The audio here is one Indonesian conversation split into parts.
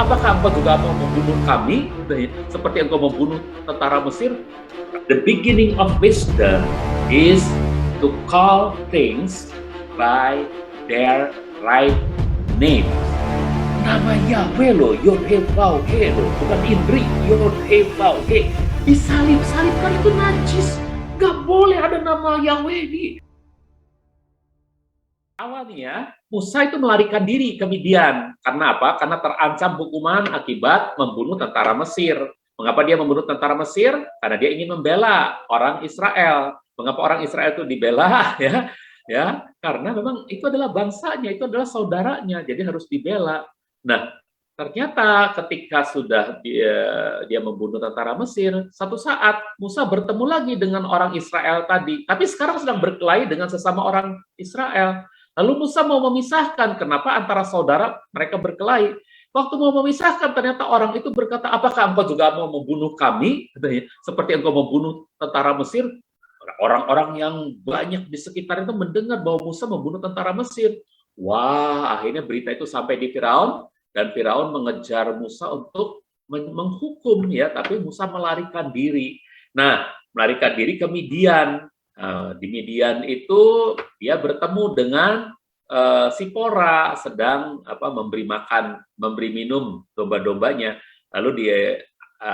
apakah engkau juga mau membunuh kami seperti engkau membunuh tentara Mesir? The beginning of wisdom is to call things by their right name. Nama Yahweh loh, Yod-Heh-Vav-He loh, bukan Indri, Yod-Heh-Vav-He. Disalib-salibkan itu najis. Gak boleh ada nama Yahweh di awalnya. Musa itu melarikan diri ke Midian. Karena apa? Karena terancam hukuman akibat membunuh tentara Mesir. Mengapa dia membunuh tentara Mesir? Karena dia ingin membela orang Israel. Mengapa orang Israel itu dibela? Ya, karena memang itu adalah bangsanya, itu adalah saudaranya, jadi harus dibela. Nah, ternyata ketika sudah dia membunuh tentara Mesir, satu saat Musa bertemu lagi dengan orang Israel tadi, tapi sekarang sedang berkelahi dengan sesama orang Israel. Lalu Musa mau memisahkan, kenapa antara saudara mereka berkelahi. Waktu mau memisahkan, ternyata orang itu berkata, apakah engkau juga mau membunuh kami? Seperti engkau membunuh tentara Mesir. Orang-orang yang banyak di sekitar itu mendengar bahwa Musa membunuh tentara Mesir. Wah, akhirnya berita itu sampai di Firaun, dan Firaun mengejar Musa untuk menghukum, ya, tapi Musa melarikan diri. Nah, melarikan diri ke Midian. Di Midian itu dia bertemu dengan Sipora, sedang memberi makan, memberi minum domba-dombanya. Lalu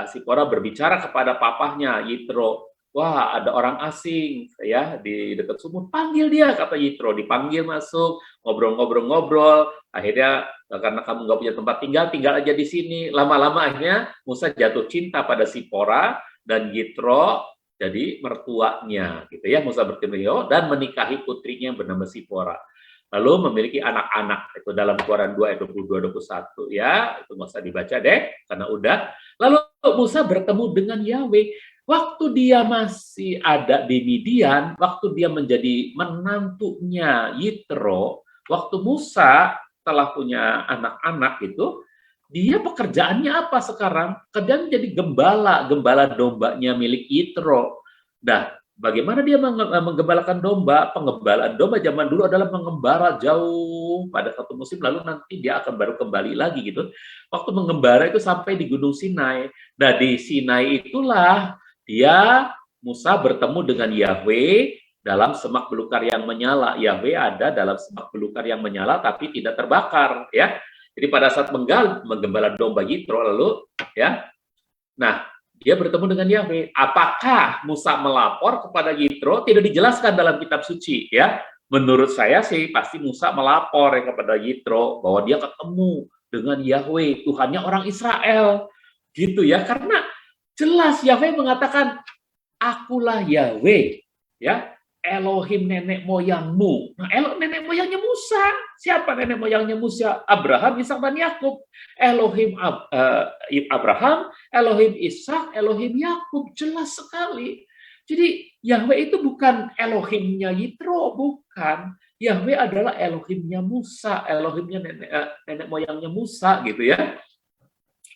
Sipora berbicara kepada papahnya, Yitro. Wah, ada orang asing ya di dekat sumur. Panggil dia, kata Yitro. Dipanggil masuk, ngobrol-ngobrol-ngobrol. Akhirnya karena kamu nggak punya tempat tinggal, tinggal aja di sini. Lama-lama akhirnya Musa jatuh cinta pada Sipora, dan Yitro jadi mertuanya, gitu ya. Musa bertemu dan menikahi putrinya yang bernama Sipora. Lalu memiliki anak-anak, itu dalam Keluaran 2 ayat 22-21 ya. Itu nggak usah dibaca deh, karena udah. Lalu Musa bertemu dengan Yahweh. Waktu dia masih ada di Midian, waktu dia menjadi menantunya Yitro, waktu Musa telah punya anak-anak itu, dia pekerjaannya apa sekarang? Kerjaan jadi gembala dombanya milik Yitro. Nah, bagaimana dia menggembalakan domba? Pengembalaan domba zaman dulu adalah mengembara jauh pada satu musim, lalu nanti dia akan baru kembali lagi gitu. Waktu mengembara itu sampai di Gunung Sinai. Nah, di Sinai itulah Musa bertemu dengan Yahweh dalam semak belukar yang menyala. Yahweh ada dalam semak belukar yang menyala tapi tidak terbakar, ya. Jadi pada saat menggembala domba Yitro, lalu ya, nah dia bertemu dengan Yahweh. Apakah Musa melapor kepada Yitro? Tidak dijelaskan dalam kitab suci, ya. Menurut saya sih pasti Musa melapor kepada Yitro bahwa dia ketemu dengan Yahweh, Tuhannya orang Israel, gitu ya. Karena jelas Yahweh mengatakan, akulah Yahweh, ya, Elohim nenek moyangmu. Nah, nenek moyangnya Musa. Siapa nenek moyangnya Musa? Abraham, Ishak, dan Yakub. Elohim Abraham, Elohim Ishak, Elohim Yakub. Jelas sekali. Jadi Yahweh itu bukan Elohimnya Yitro, bukan. Yahweh adalah Elohimnya Musa, Elohimnya nenek moyangnya Musa, gitu ya.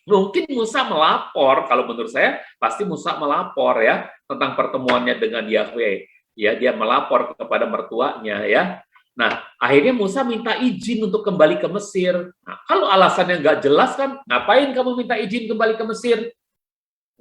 Mungkin Musa melapor, kalau menurut saya pasti Musa melapor ya tentang pertemuannya dengan Yahweh. Ya, dia melapor kepada mertuanya ya. Nah, akhirnya Musa minta izin untuk kembali ke Mesir. Nah, kalau alasannya nggak jelas kan, ngapain kamu minta izin kembali ke Mesir?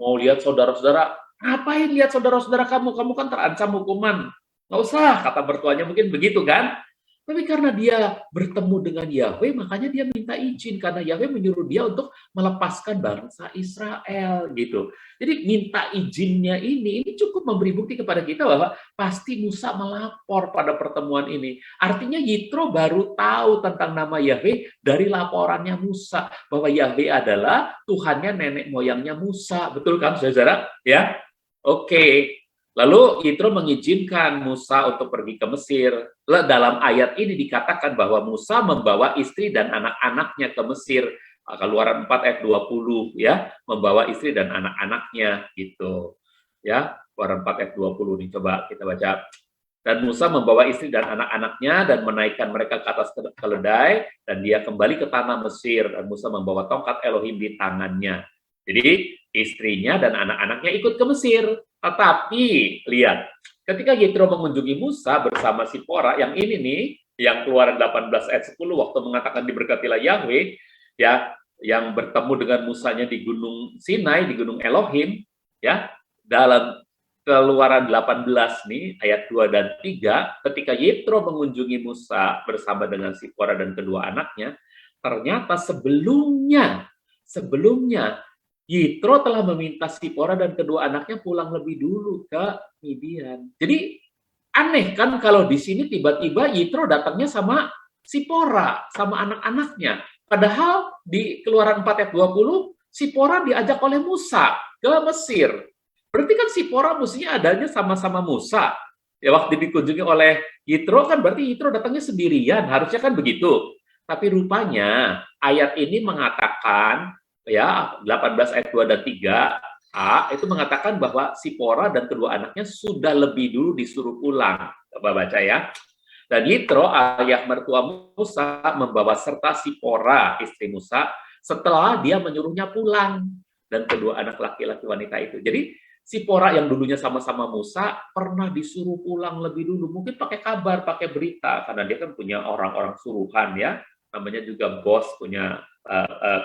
Mau lihat saudara-saudara? Ngapain lihat saudara-saudara kamu? Kamu kan terancam hukuman. Nggak usah, kata mertuanya, mungkin begitu kan? Tapi karena dia bertemu dengan Yahweh, makanya dia minta izin, karena Yahweh menyuruh dia untuk melepaskan bangsa Israel, gitu. Jadi minta izinnya ini cukup memberi bukti kepada kita bahwa pasti Musa melapor pada pertemuan ini. Artinya Yitro baru tahu tentang nama Yahweh dari laporannya Musa, bahwa Yahweh adalah Tuhannya nenek moyangnya Musa. Betul kan, saudara? Ya, oke. Lalu Yitro mengizinkan Musa untuk pergi ke Mesir. Dalam ayat ini dikatakan bahwa Musa membawa istri dan anak-anaknya ke Mesir. Keluaran 4 ayat 20 ya, membawa istri dan anak-anaknya gitu. Ya, Keluaran 4 ayat 20 nih, coba kita baca. Dan Musa membawa istri dan anak-anaknya dan menaikkan mereka ke atas keledai, dan dia kembali ke tanah Mesir, dan Musa membawa tongkat Elohim di tangannya. Jadi istrinya dan anak-anaknya ikut ke Mesir. Tetapi lihat, ketika Yitro mengunjungi Musa bersama Sipora, yang ini nih, yang Keluaran 18 ayat 10 waktu mengatakan diberkatilah Yahweh, ya, yang bertemu dengan Musanya di Gunung Sinai, di Gunung Elohim, ya, dalam Keluaran 18 nih, ayat 2 dan 3, ketika Yitro mengunjungi Musa bersama dengan Sipora dan kedua anaknya, ternyata sebelumnya Yitro telah meminta Sipora dan kedua anaknya pulang lebih dulu ke Midian. Jadi aneh kan kalau di sini tiba-tiba Yitro datangnya sama Sipora, sama anak-anaknya. Padahal di Keluaran 4 ayat 20, Sipora diajak oleh Musa ke Mesir. Berarti kan Sipora mestinya adanya sama-sama Musa. Ya waktu dikunjungi oleh Yitro kan berarti Yitro datangnya sendirian, harusnya kan begitu. Tapi rupanya ayat ini mengatakan ya 18 ayat 2 dan 3a itu mengatakan bahwa Sipora dan kedua anaknya sudah lebih dulu disuruh pulang. Coba baca ya. Dan Yitro, ayah mertua Musa, membawa serta Sipora, istri Musa, setelah dia menyuruhnya pulang. Dan kedua anak laki-laki wanita itu. Jadi, Sipora yang dulunya sama-sama Musa, pernah disuruh pulang lebih dulu. Mungkin pakai kabar, pakai berita. Karena dia kan punya orang-orang suruhan ya. Namanya juga bos, punya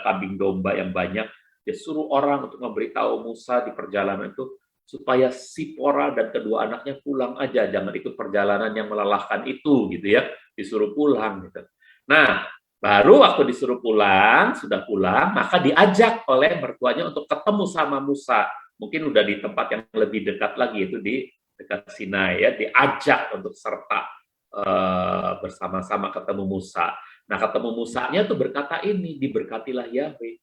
kambing domba yang banyak. Dia suruh orang untuk memberitahu Musa di perjalanan itu, supaya Sipora dan kedua anaknya pulang aja, jangan ikut perjalanan yang melelahkan itu, gitu ya, disuruh pulang, gitu. Nah, baru waktu disuruh pulang, sudah pulang, maka diajak oleh mertuanya untuk ketemu sama Musa. Mungkin udah di tempat yang lebih dekat lagi, itu di dekat Sinai ya, diajak untuk serta bersama-sama ketemu Musa. Nah, ketemu Musanya tuh berkata ini, diberkatilah Yahweh.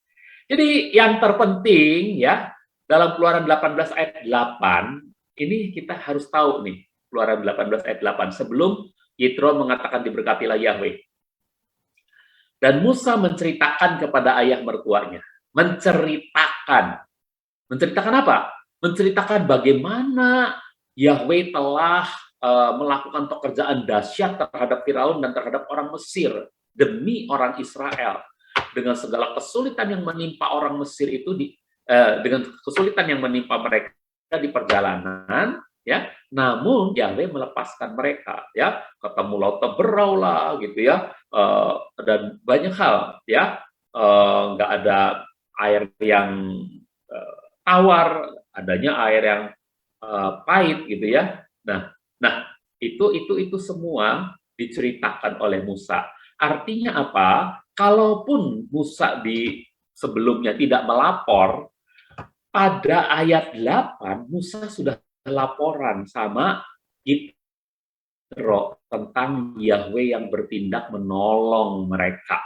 Jadi yang terpenting ya, dalam Keluaran 18 ayat 8, ini kita harus tahu nih, Keluaran 18 ayat 8, sebelum Yitro mengatakan diberkatilah Yahweh. Dan Musa menceritakan kepada ayah mertuanya, menceritakan apa? Menceritakan bagaimana Yahweh telah melakukan pekerjaan dahsyat terhadap Firaun dan terhadap orang Mesir demi orang Israel. Dengan segala kesulitan yang menimpa orang Mesir itu dengan kesulitan yang menimpa mereka di perjalanan, ya, namun Yahweh melepaskan mereka, ya, ketemu laut terberau lah, gitu ya, dan banyak hal, ya, nggak ada air yang tawar, adanya air yang pahit, gitu ya. Nah, itu semua diceritakan oleh Musa. Artinya apa? Kalaupun Musa di sebelumnya tidak melapor, pada ayat 8 Musa sudah laporan sama Yitro tentang Yahweh yang bertindak menolong mereka.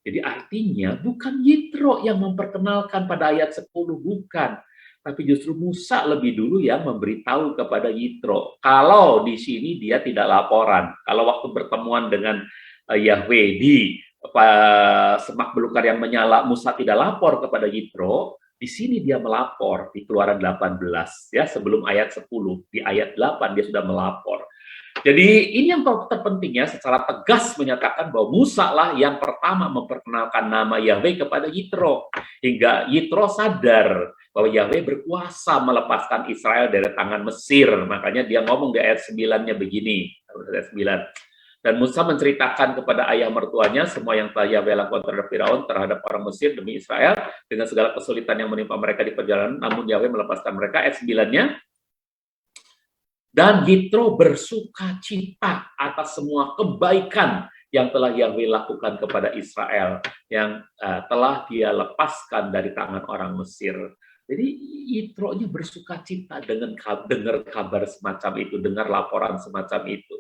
Jadi artinya bukan Yitro yang memperkenalkan pada ayat 10, bukan. Tapi justru Musa lebih dulu yang memberitahu kepada Yitro. Kalau di sini dia tidak laporan. Kalau waktu bertemuan dengan Yahweh di semak belukar yang menyala, Musa tidak lapor kepada Yitro. Di sini dia melapor di Keluaran 18 ya, sebelum ayat 10. Di ayat 8 dia sudah melapor. Jadi ini yang terpentingnya secara tegas menyatakan bahwa Musa lah yang pertama memperkenalkan nama Yahweh kepada Yitro. Hingga Yitro sadar bahwa Yahweh berkuasa melepaskan Israel dari tangan Mesir. Makanya dia ngomong di ayat 9-nya begini. Ayat 9. Dan Musa menceritakan kepada ayah mertuanya semua yang telah Yahweh lakukan terhadap Firaun, terhadap orang Mesir demi Israel, dengan segala kesulitan yang menimpa mereka di perjalanan, namun Yahweh melepaskan mereka. Ayat 9-nya, dan Yitro bersuka cita atas semua kebaikan yang telah Yahweh lakukan kepada Israel, yang telah dia lepaskan dari tangan orang Mesir. Jadi Yitro-nya bersuka cita dengan dengar kabar semacam itu, dengar laporan semacam itu.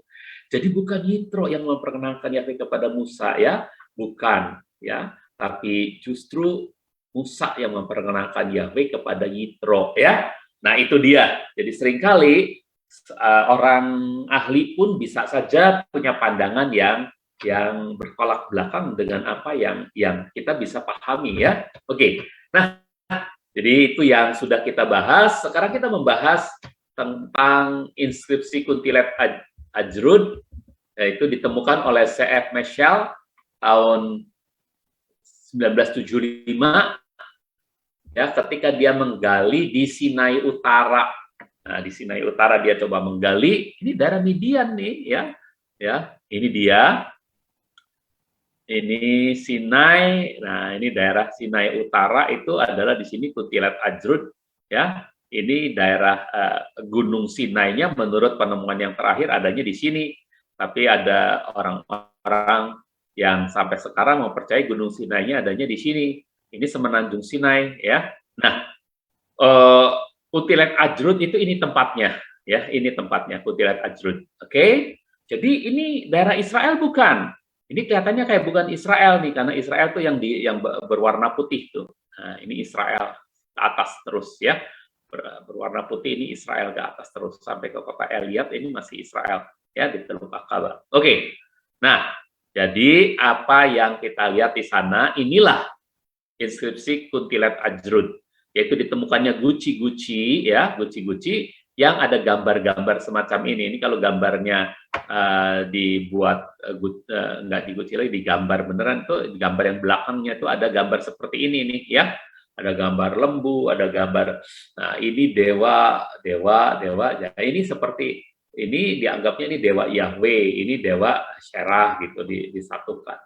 Jadi bukan Yitro yang memperkenalkan Yahweh kepada Musa ya, bukan ya, tapi justru Musa yang memperkenalkan Yahweh kepada Yitro ya. Nah, itu dia. Jadi seringkali orang ahli pun bisa saja punya pandangan yang bertolak belakang dengan apa yang kita bisa pahami ya. Oke. Nah, jadi itu yang sudah kita bahas. Sekarang kita membahas tentang inskripsi Kuntilet Ajrud, yaitu ditemukan oleh C.F. Meshel tahun 1975 ya, ketika dia menggali di Sinai Utara. Nah, di Sinai Utara dia coba menggali, ini daerah Midian nih ya. Ya, ini dia. Ini Sinai. Nah, ini daerah Sinai Utara itu adalah di sini Kutilat Ajrud, ya. Ini daerah Gunung Sinainya menurut penemuan yang terakhir adanya di sini. Tapi ada orang-orang yang sampai sekarang mempercayai Gunung Sinainya adanya di sini. Ini Semenanjung Sinai, ya. Nah, Kutilat Ajrud itu ini tempatnya, ya. Ini tempatnya Kutilat Ajrud. Oke. Jadi ini daerah Israel bukan? Ini kelihatannya kayak bukan Israel nih, karena Israel tuh yang berwarna putih tuh. Nah, ini Israel ke atas terus ya. Berwarna putih ini Israel ke atas terus sampai ke kota Eliat, ini masih Israel ya di Teluk Akaba. Oke. Nah, jadi apa yang kita lihat di sana inilah inskripsi Kuntilat Ajrud, yaitu ditemukannya guci-guci ya, guci-guci yang ada gambar-gambar semacam ini. Ini kalau gambarnya dibuat nggak diguci lagi, digambar beneran tuh, gambar yang belakangnya tuh ada gambar seperti ini nih ya. Ada gambar lembu, ada gambar, nah ini dewa. Ya, ini seperti ini dianggapnya ini dewa Yahweh, ini dewa Syerah gitu disatukan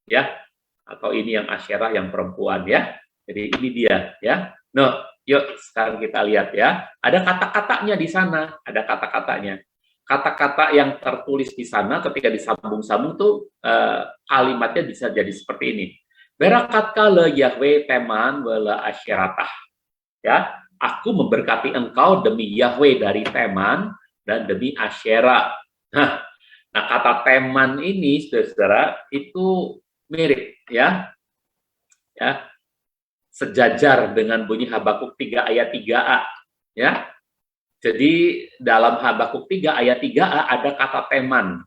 ya. Atau ini yang Asyerah yang perempuan ya. Jadi ini dia ya. No, yuk sekarang kita lihat ya. Ada kata-katanya di sana, ada kata-katanya. Kata-kata yang tertulis di sana ketika disambung-sambung tuh kalimatnya bisa jadi seperti ini. Berakatkah le Yahweh teman wala asyeratah. Ya, aku memberkati engkau demi Yahweh dari teman dan demi Asyerah. Nah, kata teman ini saudara-saudara itu mirip ya. Ya, sejajar dengan bunyi Habakuk 3 ayat 3a ya. Jadi dalam Habakuk 3 ayat 3a ada kata teman.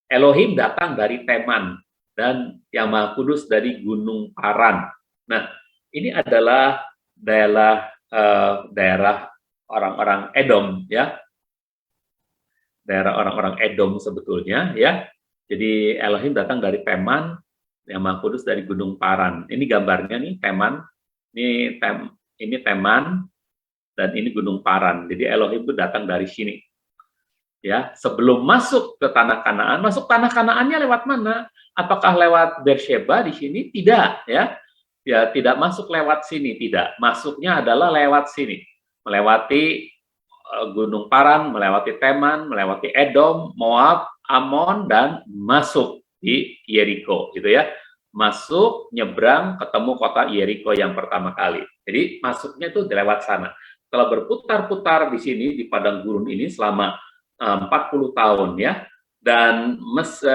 Elohim datang dari Teman dan Yang Maha Kudus dari Gunung Paran. Nah, ini adalah daerah orang-orang Edom ya. Daerah orang-orang Edom sebetulnya ya. Jadi Elohim datang dari Teman, Yang Maha Kudus dari Gunung Paran. Ini gambarnya nih Teman. Ini Teman dan ini Gunung Paran. Jadi Elohim itu datang dari sini. Ya, sebelum masuk ke tanah Kanaan, masuk tanah Kanaannya lewat mana? Apakah lewat Beersheba di sini? Tidak, ya. Ya, tidak masuk lewat sini, tidak. Masuknya adalah lewat sini. Melewati Gunung Paran, melewati Teman, melewati Edom, Moab, Amon, dan masuk di Yeriko, gitu ya. Masuk, nyebrang, ketemu kota Yeriko yang pertama kali. Jadi masuknya itu lewat sana. Setelah berputar-putar di sini di padang gurun ini selama 40 tahun ya, dan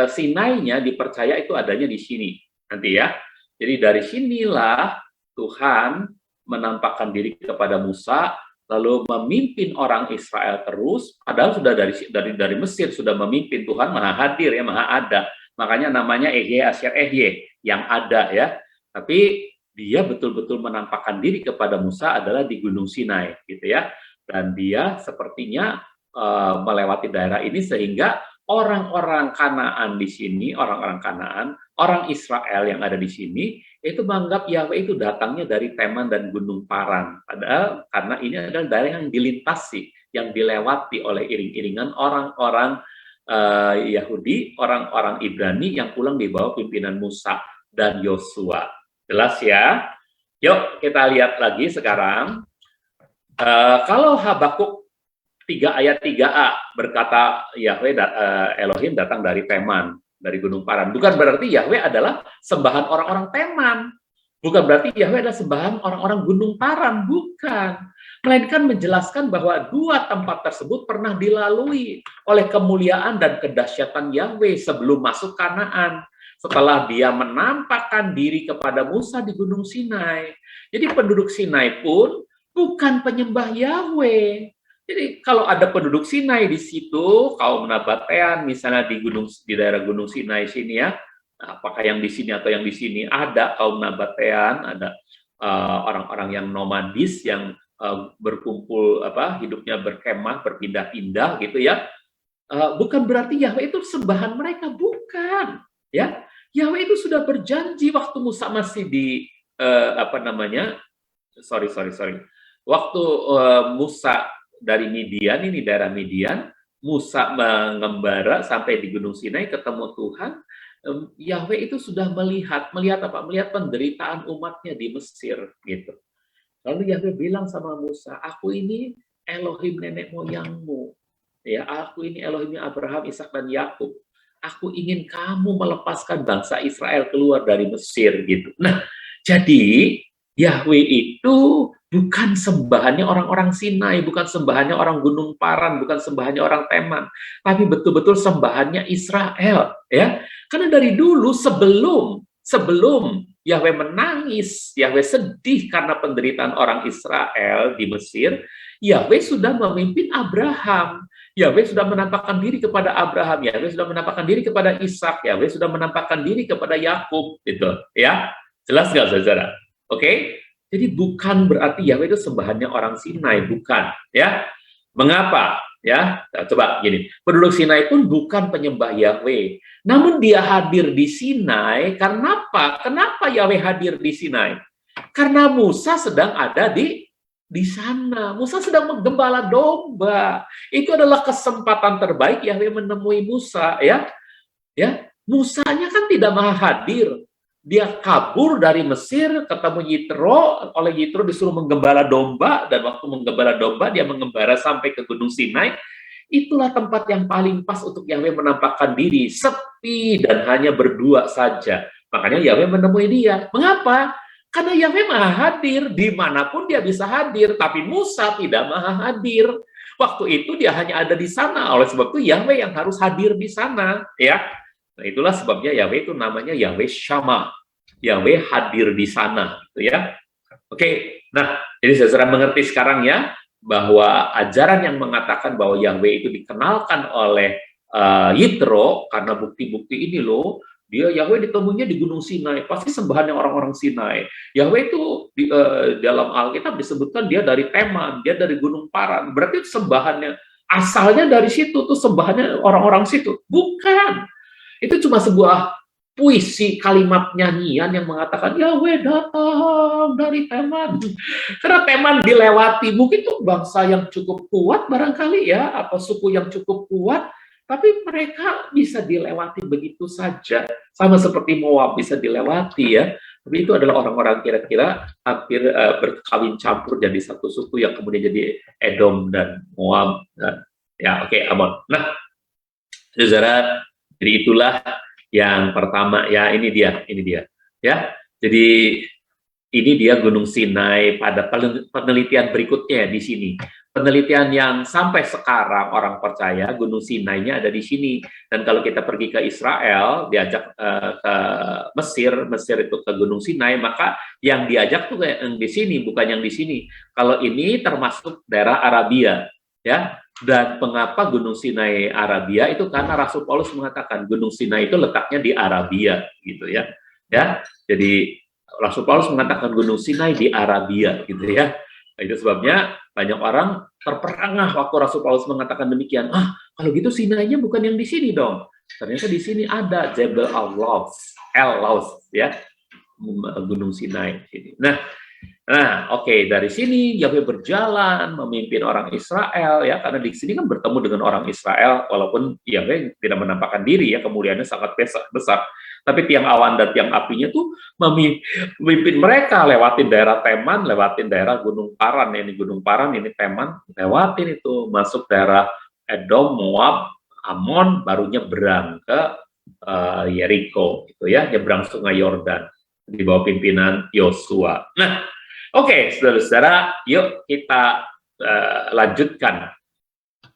Sinainya dipercaya itu adanya di sini nanti ya. Jadi dari sinilah Tuhan menampakkan diri kepada Musa, lalu memimpin orang Israel terus, padahal sudah dari Mesir sudah memimpin. Tuhan Maha Hadir ya, Maha Ada. Makanya namanya Ehye Asher Ehye, yang ada ya. Tapi dia betul-betul menampakkan diri kepada Musa adalah di Gunung Sinai gitu ya. Dan dia sepertinya melewati daerah ini sehingga orang-orang Kanaan di sini, orang-orang Kanaan, orang Israel yang ada di sini itu menganggap Yahweh itu datangnya dari Teman dan Gunung Paran. Padahal karena ini adalah daerah yang dilintasi, yang dilewati oleh iring-iringan orang-orang Yahudi, orang-orang Ibrani yang pulang di bawah pimpinan Musa dan Yosua. Jelas ya? Yuk kita lihat lagi sekarang. Kalau Habakuk 3 ayat 3a berkata Yahweh Elohim datang dari Teman, dari Gunung Paran. Bukan berarti Yahweh adalah sembahan orang-orang Teman. Bukan berarti Yahweh adalah sembahan orang-orang Gunung Paran. Bukan. Melainkan menjelaskan bahwa dua tempat tersebut pernah dilalui oleh kemuliaan dan kedahsyatan Yahweh sebelum masuk Kanaan. Setelah dia menampakkan diri kepada Musa di Gunung Sinai. Jadi penduduk Sinai pun bukan penyembah Yahweh. Jadi kalau ada penduduk Sinai di situ, kaum Nabatean misalnya di daerah Gunung Sinai sini ya, apakah yang di sini atau yang di sini ada kaum Nabatean, ada orang-orang yang nomadis yang berkumpul hidupnya berkemah, berpindah-pindah gitu ya. Bukan berarti Yahweh itu sembahan mereka, bukan, ya. Yahweh itu sudah berjanji waktu Musa masih di Waktu Musa dari Midian, ini daerah Midian, Musa mengembara sampai di Gunung Sinai ketemu Tuhan, Yahweh itu sudah melihat apa? Melihat penderitaan umatnya di Mesir gitu. Lalu Yahweh bilang sama Musa, aku ini Elohim nenek moyangmu. Ya, aku ini Elohimnya Abraham, Ishak dan Yakub. Aku ingin kamu melepaskan bangsa Israel keluar dari Mesir gitu. Nah, jadi Yahweh itu bukan sembahannya orang-orang Sinai, bukan sembahannya orang Gunung Paran, bukan sembahannya orang Teman, tapi betul-betul sembahannya Israel, ya. Karena dari dulu sebelum Yahweh menangis, Yahweh sedih karena penderitaan orang Israel di Mesir, Yahweh sudah memimpin Abraham. Yahweh sudah menampakkan diri kepada Abraham, Yahweh sudah menampakkan diri kepada Ishak, Yahweh sudah menampakkan diri kepada Yakub, gitu, ya. Jelas nggak, saudara? Oke? Jadi bukan berarti Yahweh itu sembahannya orang Sinai, bukan, ya. Mengapa? Ya, coba gini. Penduduk Sinai pun bukan penyembah Yahweh. Namun dia hadir di Sinai karena apa? Kenapa Yahweh hadir di Sinai? Karena Musa sedang ada di sana. Musa sedang menggembala domba. Itu adalah kesempatan terbaik Yahweh menemui Musa, ya. Ya, Musanya kan tidak mau hadir. Dia kabur dari Mesir, ketemu Yitro, oleh Yitro disuruh menggembala domba, dan waktu menggembala domba, dia mengembara sampai ke Gunung Sinai. Itulah tempat yang paling pas untuk Yahweh menampakkan diri, sepi dan hanya berdua saja. Makanya Yahweh menemui dia. Mengapa? Karena Yahweh maha hadir, dimanapun dia bisa hadir, tapi Musa tidak maha hadir. Waktu itu dia hanya ada di sana, oleh sebab itu Yahweh yang harus hadir di sana, ya. Nah, itulah sebabnya Yahweh itu namanya Yahweh Shammah. Yahweh hadir di sana, gitu ya. Oke, nah, jadi saudara mengerti sekarang ya, bahwa ajaran yang mengatakan bahwa Yahweh itu dikenalkan oleh Yitro, karena bukti-bukti ini loh, dia Yahweh ditemuinya di Gunung Sinai, pasti sembahannya orang-orang Sinai. Yahweh itu dalam Alkitab disebutkan dia dari Teman, dia dari Gunung Paran, berarti sembahannya, asalnya dari situ, tuh sembahannya orang-orang situ. Bukan. Itu cuma sebuah puisi, kalimat nyanyian yang mengatakan Yahweh datang dari Teman. Karena Teman dilewati, mungkin itu bangsa yang cukup kuat barangkali ya, atau suku yang cukup kuat, tapi mereka bisa dilewati begitu saja. Sama seperti Moab bisa dilewati ya. Tapi itu adalah orang-orang kira-kira hampir berkawin campur jadi satu suku yang kemudian jadi Edom dan Moab. Dan, ya oke, Amon. Nah, saudara, jadi itulah yang pertama, ya ini dia, ya. Jadi ini dia Gunung Sinai pada penelitian berikutnya di sini. Penelitian yang sampai sekarang orang percaya Gunung Sinai-nya ada di sini. Dan kalau kita pergi ke Israel, diajak ke Mesir itu ke Gunung Sinai, maka yang diajak tuh yang di sini, bukan yang di sini. Kalau ini termasuk daerah Arabia, ya. Dan mengapa Gunung Sinai Arabia itu karena Rasul Paulus mengatakan Gunung Sinai itu letaknya di Arabia gitu ya. Ya. Jadi Rasul Paulus mengatakan Gunung Sinai di Arabia gitu ya. Nah, itu sebabnya banyak orang terperangah waktu Rasul Paulus mengatakan demikian. Ah, kalau gitu Sinainya bukan yang di sini dong. Ternyata di sini ada Jebel al-Laus, ya. Gunung Sinai sini. Nah, oke, dari sini Yahweh berjalan memimpin orang Israel ya, karena di sini kan bertemu dengan orang Israel walaupun Yahweh tidak menampakkan diri ya, kemuliaannya sangat besar. Tapi tiang awan dan tiang apinya tuh memimpin mereka lewatin daerah Teman, lewatin daerah Gunung Paran, ini Gunung Paran, ini Teman, lewatin itu masuk daerah Edom, Moab, Amon, baru nyebrang ke Yeriko gitu ya, nyebrang Sungai Yordan di bawah pimpinan Yosua. Nah, oke, saudara-saudara, yuk kita lanjutkan.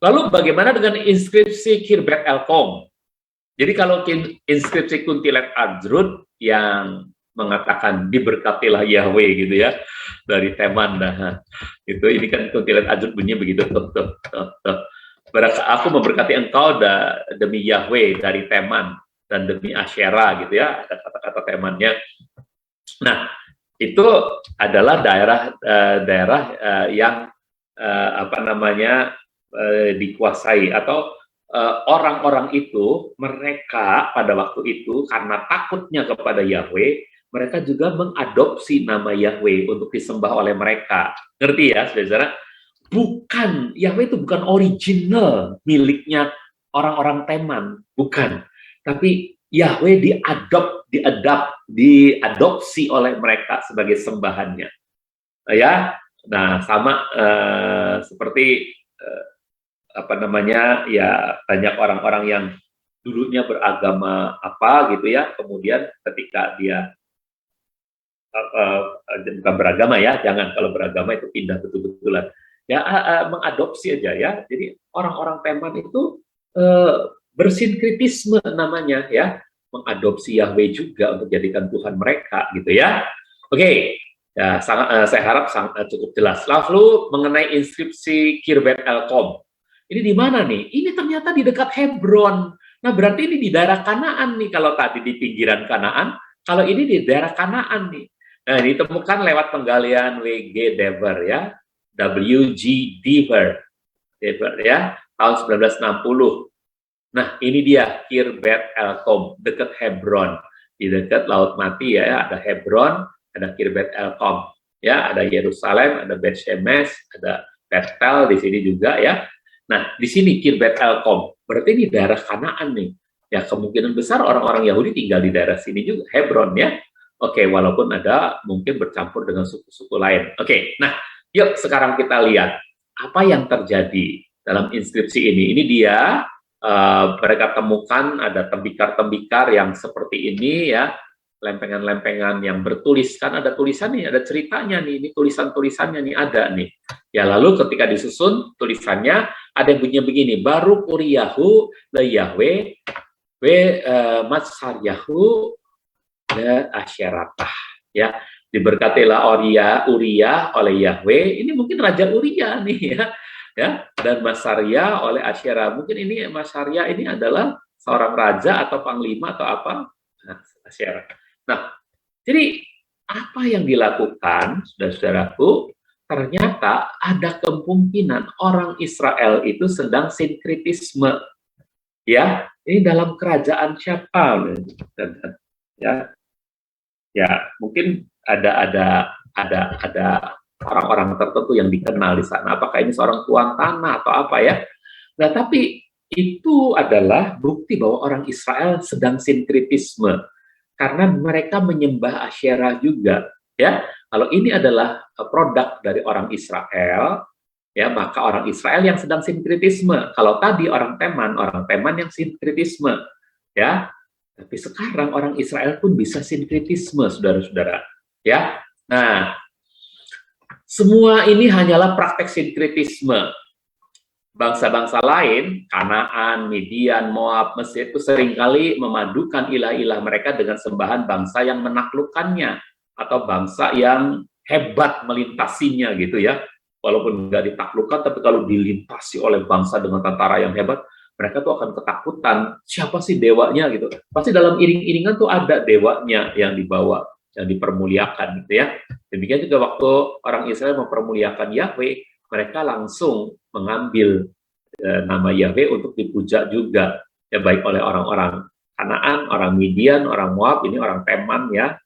Lalu bagaimana dengan inskripsi Khirbet Elkom? Jadi kalau inskripsi Kuntilaet Ajrut yang mengatakan diberkatilah Yahweh gitu ya, dari Teman, nah itu ini kan Kuntilaet Ajrut bunyinya begitu, aku memberkati engkau demi Yahweh dari Teman dan demi Asyera gitu ya, ada kata-kata Temannya. Nah, itu adalah daerah yang dikuasai atau orang-orang itu, mereka pada waktu itu karena takutnya kepada Yahweh, mereka juga mengadopsi nama Yahweh untuk disembah oleh mereka. Ngerti ya, saudara? Bukan, Yahweh itu bukan original miliknya orang-orang Teman, bukan. Tapi Yahweh diadopsi oleh mereka sebagai sembahannya. Ya, nah sama seperti apa namanya, ya banyak orang-orang yang dulunya beragama apa gitu ya, kemudian ketika dia bukan beragama ya, jangan, kalau beragama itu pindah betul-betulan. Ya mengadopsi aja ya. Jadi orang-orang Teman itu bersinkritisme namanya ya, mengadopsi Yahweh juga untuk jadikan Tuhan mereka gitu ya. Oke, ya sangat saya harap cukup jelas. Lalu mengenai inskripsi Kirbet Elkom. Ini di mana nih? Ini ternyata di dekat Hebron. Nah, berarti ini di daerah Kanaan nih, kalau tadi di pinggiran Kanaan, kalau ini di daerah Kanaan nih. Nah, ditemukan lewat penggalian W.G. Dever ya, W.G. Dever ya, tahun 1960. Nah, ini dia Kirbet Elkom, dekat Hebron, di dekat Laut Mati ya, ada Hebron, ada Kirbet Elkom, ya, ada Yerusalem, ada Bet Shemesh, ada Betel di sini juga ya. Nah, di sini Kirbet Elkom, berarti ini daerah Kanaan nih. Ya, kemungkinan besar orang-orang Yahudi tinggal di daerah sini juga, Hebron ya. Oke, walaupun ada mungkin bercampur dengan suku-suku lain. Oke, nah, yuk sekarang kita lihat apa yang terjadi dalam inskripsi ini. Ini dia, mereka temukan ada tembikar-tembikar yang seperti ini ya, lempengan-lempengan yang bertuliskan, ada tulisannya, ada ceritanya nih, ini tulisan-tulisannya nih ada nih. Ya, lalu ketika disusun tulisannya ada yang bunyinya begini, Baru Uriyahu le Yahweh we Matsaryahu le Asyeratah. Ya, diberkatilah Uriah oleh Yahweh. Ini mungkin Raja Uriah nih ya, dan Masaria oleh Asyera. Mungkin ini Masaria ini adalah seorang raja atau panglima atau apa? Nah, Asyera. Nah, jadi apa yang dilakukan, saudara-saudaraku? Ternyata ada kemungkinan orang Israel itu sedang sinkritisme. Ya, ini dalam kerajaan siapa? Ya, ya mungkin ada orang-orang tertentu yang dikenal di sana. Apakah ini seorang tuan tanah atau apa ya? Nah, tapi itu adalah bukti bahwa orang Israel sedang sinkritisme karena mereka menyembah Asyera juga. Ya, kalau ini adalah produk dari orang Israel, ya maka orang Israel yang sedang sinkritisme. Kalau tadi orang Teman yang sinkritisme. Ya, tapi sekarang orang Israel pun bisa sinkritisme, saudara-saudara. Ya, nah, semua ini hanyalah praktek sinkritisme. Bangsa-bangsa lain, Kanaan, Midian, Moab, Mesir itu seringkali memadukan ilah-ilah mereka dengan sembahan bangsa yang menaklukkannya atau bangsa yang hebat melintasinya gitu ya. Walaupun nggak ditaklukkan, tapi kalau dilintasi oleh bangsa dengan tentara yang hebat, mereka tuh akan ketakutan. Siapa sih dewanya gitu? Pasti dalam iring-iringan tuh ada dewanya yang dibawa, yang dipermuliakan gitu ya. Demikian juga waktu orang Israel mempermuliakan Yahweh, mereka langsung mengambil nama Yahweh untuk dipuja juga, ya baik oleh orang-orang Kanaan, orang Midian, orang Moab, ini orang Teman ya,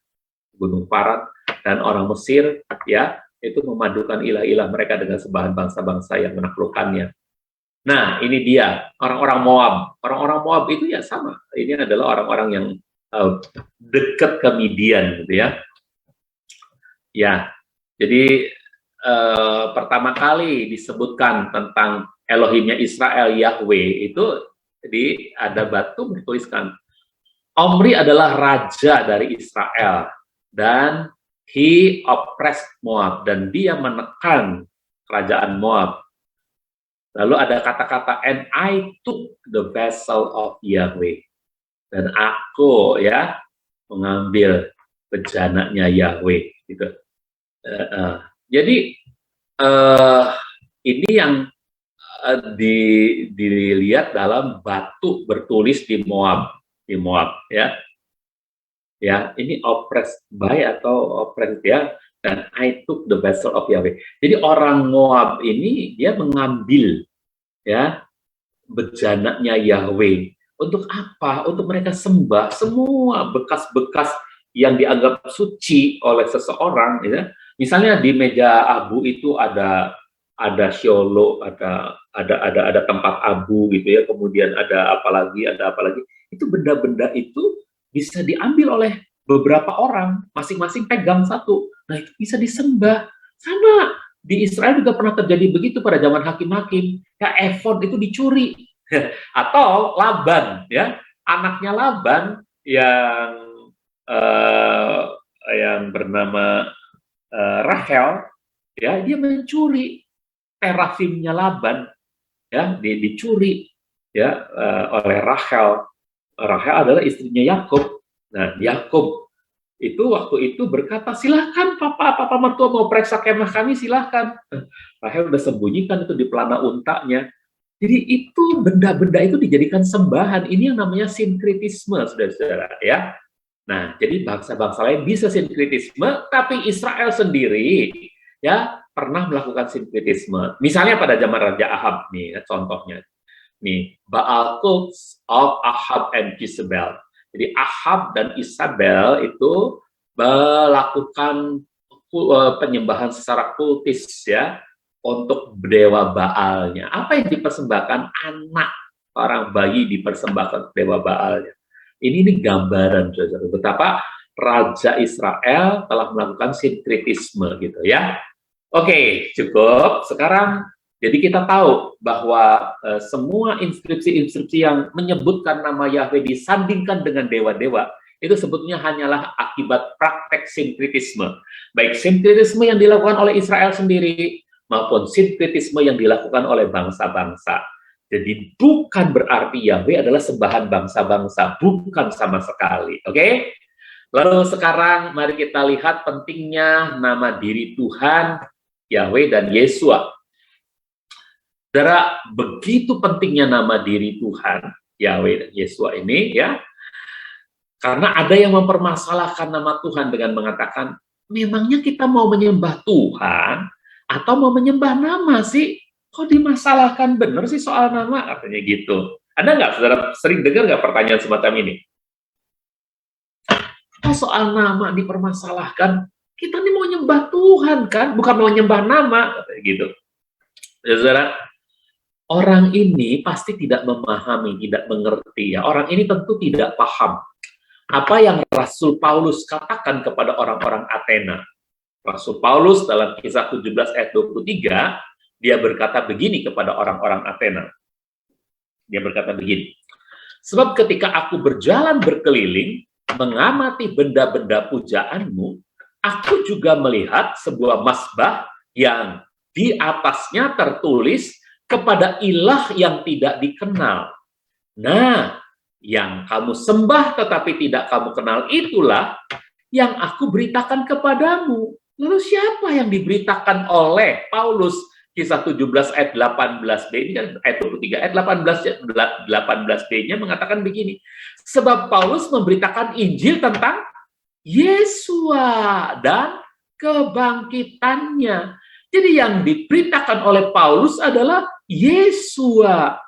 Gunung Paran, dan orang Mesir ya, itu memadukan ilah-ilah mereka dengan sembahan bangsa-bangsa yang menaklukkannya. Nah, ini dia orang-orang Moab. Orang-orang Moab itu ya sama. Ini adalah orang-orang yang dekat ke Midian gitu ya. Ya, jadi pertama kali disebutkan tentang Elohimnya Israel, Yahweh, itu ada batu bertuliskan, Omri adalah raja dari Israel, dan he oppressed Moab, dan dia menekan kerajaan Moab. Lalu ada kata-kata, and I took the vessel of Yahweh, dan aku ya mengambil bejananya Yahweh, gitu. Jadi ini yang dilihat dalam batu bertulis di Moab ya. Ya, ini oppressed by atau oppressed ya, dan I took the vessel of Yahweh. Jadi orang Moab ini dia mengambil ya bejananya Yahweh. Untuk apa? Untuk mereka sembah semua bekas-bekas yang dianggap suci oleh seseorang ya. Misalnya di meja abu itu ada Shiloh, ada tempat abu gitu ya, kemudian ada apa lagi, itu benda-benda itu bisa diambil oleh beberapa orang, masing-masing pegang satu. Nah, itu bisa disembah. Sama, di Israel juga pernah terjadi begitu pada zaman hakim-hakim. Ya, efod itu dicuri. Atau Laban, ya, anaknya Laban yang eh, yang bernama Rachel, ya, dia mencuri terafimnya Laban, ya, dicuri, ya, oleh Rachel. Rachel adalah istrinya Yakub. Nah, Yakub itu waktu itu berkata, silahkan papa mertua mau periksa kemah kami, silahkan. Rachel udah sembunyikan itu di pelana untanya. Jadi itu benda-benda itu dijadikan sembahan. Ini yang namanya sinkritisme, saudara-saudara, ya. Nah, jadi bangsa-bangsa lain bisa sinkritisme, tapi Israel sendiri, ya, pernah melakukan sinkritisme. Misalnya pada zaman Raja Ahab nih, ya, contohnya. Nih, Baal cults of Ahab and Jezebel. Jadi Ahab dan Isabel itu melakukan penyembahan secara kultis, ya, untuk dewa Baalnya. Apa yang dipersembahkan? Anak orang bayi dipersembahkan dewa Baalnya. Ini gambaran, saudara, betapa Raja Israel telah melakukan sinkritisme, gitu ya. Oke, cukup. Sekarang, jadi kita tahu bahwa semua inskripsi-inskripsi yang menyebutkan nama Yahweh disandingkan dengan dewa-dewa, itu sebetulnya hanyalah akibat praktek sinkritisme. Baik sinkritisme yang dilakukan oleh Israel sendiri, maupun sinkritisme yang dilakukan oleh bangsa-bangsa. Jadi bukan berarti Yahweh adalah sembahan bangsa-bangsa, bukan sama sekali. Oke? Lalu sekarang mari kita lihat pentingnya nama diri Tuhan, Yahweh dan Yesua. Saudara, begitu pentingnya nama diri Tuhan, Yahweh dan Yesua ini, ya, karena ada yang mempermasalahkan nama Tuhan dengan mengatakan, memangnya kita mau menyembah Tuhan atau mau menyembah nama sih? Kok dimasalahkan bener sih soal nama? Katanya gitu. Ada nggak, saudara, sering dengar nggak pertanyaan semacam ini? Kok soal nama dipermasalahkan? Kita ini mau nyembah Tuhan kan, bukan mau nyembah nama, katanya gitu. Ya, saudara, orang ini pasti tidak memahami, tidak mengerti, ya. Orang ini tentu tidak paham apa yang Rasul Paulus katakan kepada orang-orang Athena. Rasul Paulus dalam Kisah 17 ayat 23, dia berkata begini kepada orang-orang Athena. Dia berkata begini, sebab ketika aku berjalan berkeliling, mengamati benda-benda pujaanmu, aku juga melihat sebuah mazbah yang di atasnya tertulis kepada ilah yang tidak dikenal. Nah, yang kamu sembah tetapi tidak kamu kenal itulah yang aku beritakan kepadamu. Lalu siapa yang diberitakan oleh Paulus? Kisah 17 ayat 18b, ini kan ayat 23, ayat 18b-nya mengatakan begini, sebab Paulus memberitakan Injil tentang Yesua dan kebangkitannya. Jadi yang diberitakan oleh Paulus adalah Yesua.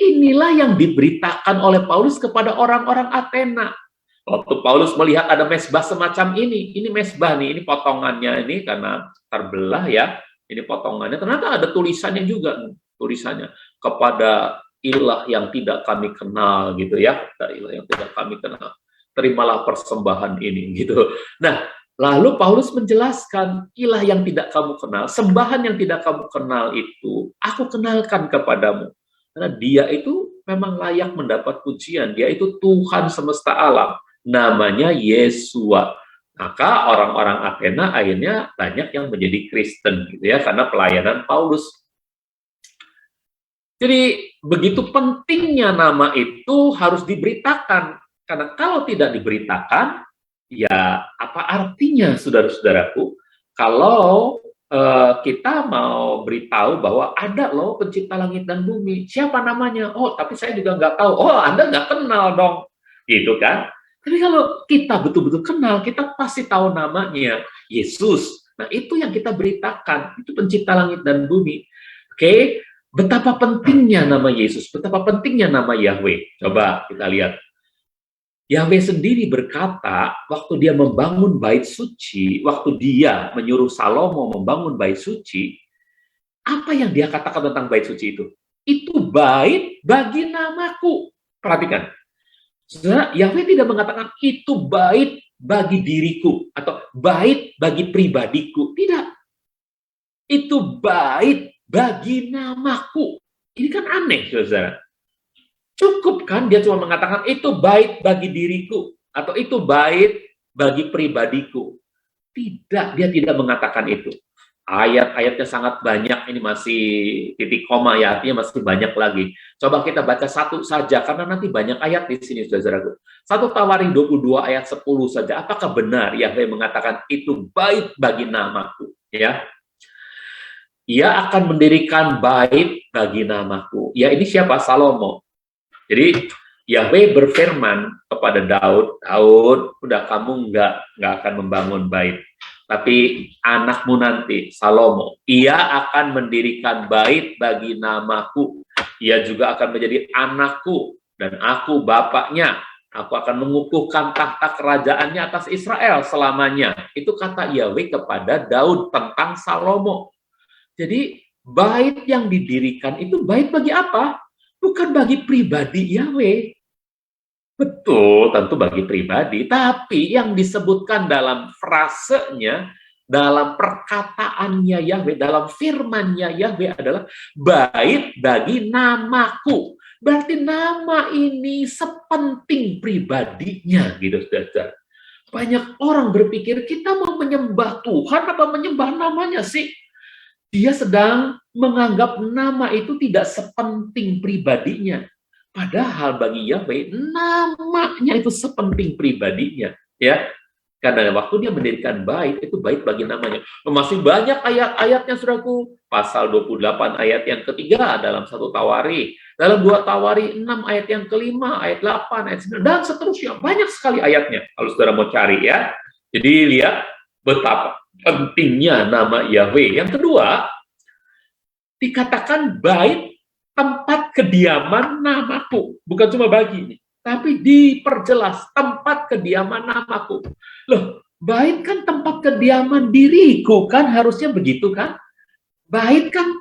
Inilah yang diberitakan oleh Paulus kepada orang-orang Athena. Waktu Paulus melihat ada mezbah semacam ini mezbah nih, ini potongannya ini karena terbelah, ya. Ini potongannya, ternyata ada tulisannya juga, tulisannya kepada ilah yang tidak kami kenal, gitu ya, ilah yang tidak kami kenal, terimalah persembahan ini, gitu. Nah, lalu Paulus menjelaskan, ilah yang tidak kamu kenal, sembahan yang tidak kamu kenal itu, aku kenalkan kepadamu. Karena dia itu memang layak mendapat pujian, dia itu Tuhan semesta alam, namanya Yesua. Maka orang-orang Athena akhirnya banyak yang menjadi Kristen, gitu ya, karena pelayanan Paulus. Jadi begitu pentingnya nama itu harus diberitakan, karena kalau tidak diberitakan, ya apa artinya, saudara-saudaraku, kalau kita mau beritahu bahwa ada loh pencipta langit dan bumi, siapa namanya? Oh, tapi saya juga nggak tahu. Oh, Anda nggak kenal dong, gitu kan? Tapi kalau kita betul-betul kenal, kita pasti tahu namanya, Yesus. Nah, itu yang kita beritakan, itu pencipta langit dan bumi. Oke, betapa pentingnya nama Yesus, betapa pentingnya nama Yahweh. Coba kita lihat. Yahweh sendiri berkata, waktu dia membangun bait suci, waktu dia menyuruh Salomo membangun bait suci, apa yang dia katakan tentang bait suci itu? Itu bait bagi namaku. Perhatikan. Saudara, Yahweh tidak mengatakan itu bait bagi diriku atau bait bagi pribadiku. Tidak. Itu bait bagi namaku. Ini kan aneh, saudara. Cukup kan dia cuma mengatakan itu bait bagi diriku atau itu bait bagi pribadiku. Tidak, dia tidak mengatakan itu. Ayat-ayatnya sangat banyak, ini masih titik koma ya, artinya masih banyak lagi. Coba kita baca satu saja, karena nanti banyak ayat di sini, saudaraku. 1 Tawarin 22 ayat 10 saja. Apakah benar Yahweh mengatakan itu bait bagi namaku? Ya, ia akan mendirikan bait bagi namaku. Ya, ini siapa? Salomo. Jadi Yahweh berfirman kepada Daud, Daud, udah kamu nggak akan membangun bait, tapi anakmu nanti, Salomo, ia akan mendirikan bait bagi namaku. Ia juga akan menjadi anakku, dan aku bapaknya. Aku akan mengukuhkan tahta kerajaannya atas Israel selamanya. Itu kata Yahweh kepada Daud tentang Salomo. Jadi bait yang didirikan itu bait bagi apa? Bukan bagi pribadi Yahweh. Betul, tentu bagi pribadi. Tapi yang disebutkan dalam frasenya, dalam perkataannya Yahweh, dalam firmannya Yahweh adalah bait bagi namaku. Berarti nama ini sepenting pribadinya, gitu, saudara. Banyak orang berpikir kita mau menyembah Tuhan apa menyembah namanya sih? Dia sedang menganggap nama itu tidak sepenting pribadinya. Padahal bagi Yahweh, namanya itu sepenting pribadinya. Ya, karena waktu dia mendirikan bait, itu bait bagi namanya. Masih banyak ayat-ayatnya, saudaraku. Pasal 28 ayat yang ketiga dalam 1 Tawari. Dalam 2 Tawari 6 ayat yang kelima, ayat 8, ayat 9, dan seterusnya. Banyak sekali ayatnya, kalau saudara mau cari ya. Jadi lihat betapa pentingnya nama Yahweh. Yang kedua, dikatakan bait tempat kediaman namaku. Bukan cuma bagi, tapi diperjelas tempat kediaman namaku. Loh, bait kan tempat kediaman diriku kan, harusnya begitu kan? Bait kan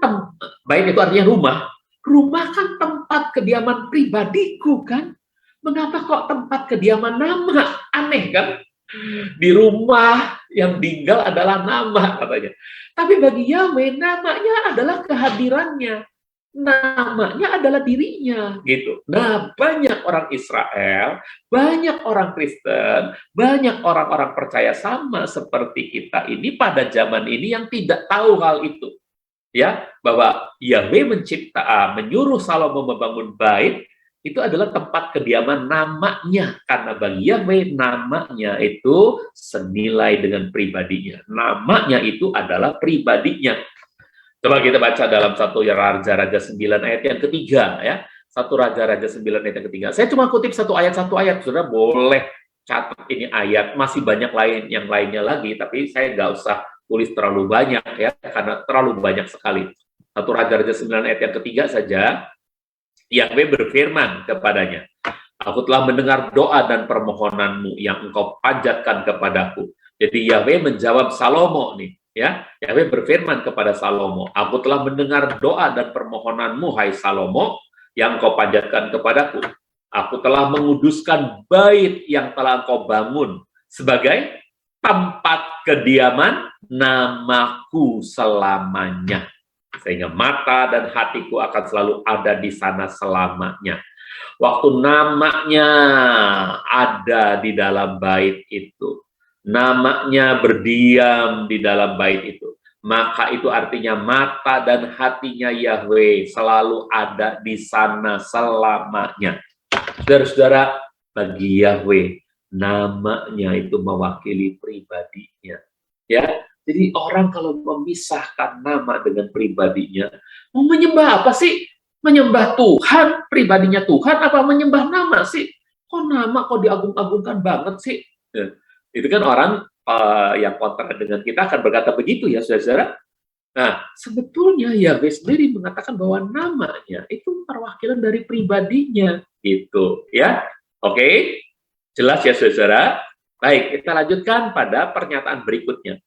bait itu artinya rumah. Rumah kan tempat kediaman pribadiku kan? Mengapa kok tempat kediaman nama? Aneh kan? Di rumah yang tinggal adalah nama katanya. Tapi bagi Yahweh namanya adalah kehadirannya. Namanya adalah dirinya gitu. Nah, banyak orang Israel, banyak orang Kristen, banyak orang-orang percaya sama seperti kita ini pada zaman ini yang tidak tahu hal itu. Ya, bahwa Yahweh menyuruh Salomo membangun bait itu adalah tempat kediaman namanya, karena bagi Yahweh namanya itu senilai dengan pribadinya. Namanya itu adalah pribadinya. Coba kita baca dalam 1 Raja-Raja 9 ayat yang ketiga ya. 1 Raja-Raja 9 ayat yang ketiga. Saya cuma kutip satu ayat, saudara boleh catat ini ayat, masih banyak yang lainnya lagi, tapi saya nggak usah tulis terlalu banyak ya, karena terlalu banyak sekali. 1 Raja-Raja 9 ayat yang ketiga saja. Yahweh berfirman kepadanya, aku telah mendengar doa dan permohonanmu yang engkau panjatkan kepadaku. Jadi Yahweh menjawab Salomo nih, ya. Yahweh berfirman kepada Salomo, aku telah mendengar doa dan permohonanmu, hai Salomo, yang engkau panjatkan kepadaku. Aku telah menguduskan bait yang telah engkau bangun sebagai tempat kediaman namaku selamanya. Sehingga mata dan hatiku akan selalu ada di sana selamanya. Waktu namanya ada di dalam bait itu, namanya berdiam di dalam bait itu, maka itu artinya mata dan hatinya Yahweh selalu ada di sana selamanya. Saudara-saudara, bagi Yahweh, namanya itu mewakili pribadinya. Ya, jadi orang kalau memisahkan nama dengan pribadinya, mau menyembah apa sih? Menyembah Tuhan, pribadinya Tuhan, apa menyembah nama sih? Kok nama kok diagung-agungkan banget sih? Ya, itu kan orang yang kontra dengan kita akan berkata begitu ya, saudara-saudara. Nah, sebetulnya Yahweh sendiri mengatakan bahwa namanya itu perwakilan dari pribadinya, gitu ya. Oke, jelas ya, saudara. Baik, kita lanjutkan pada pernyataan berikutnya.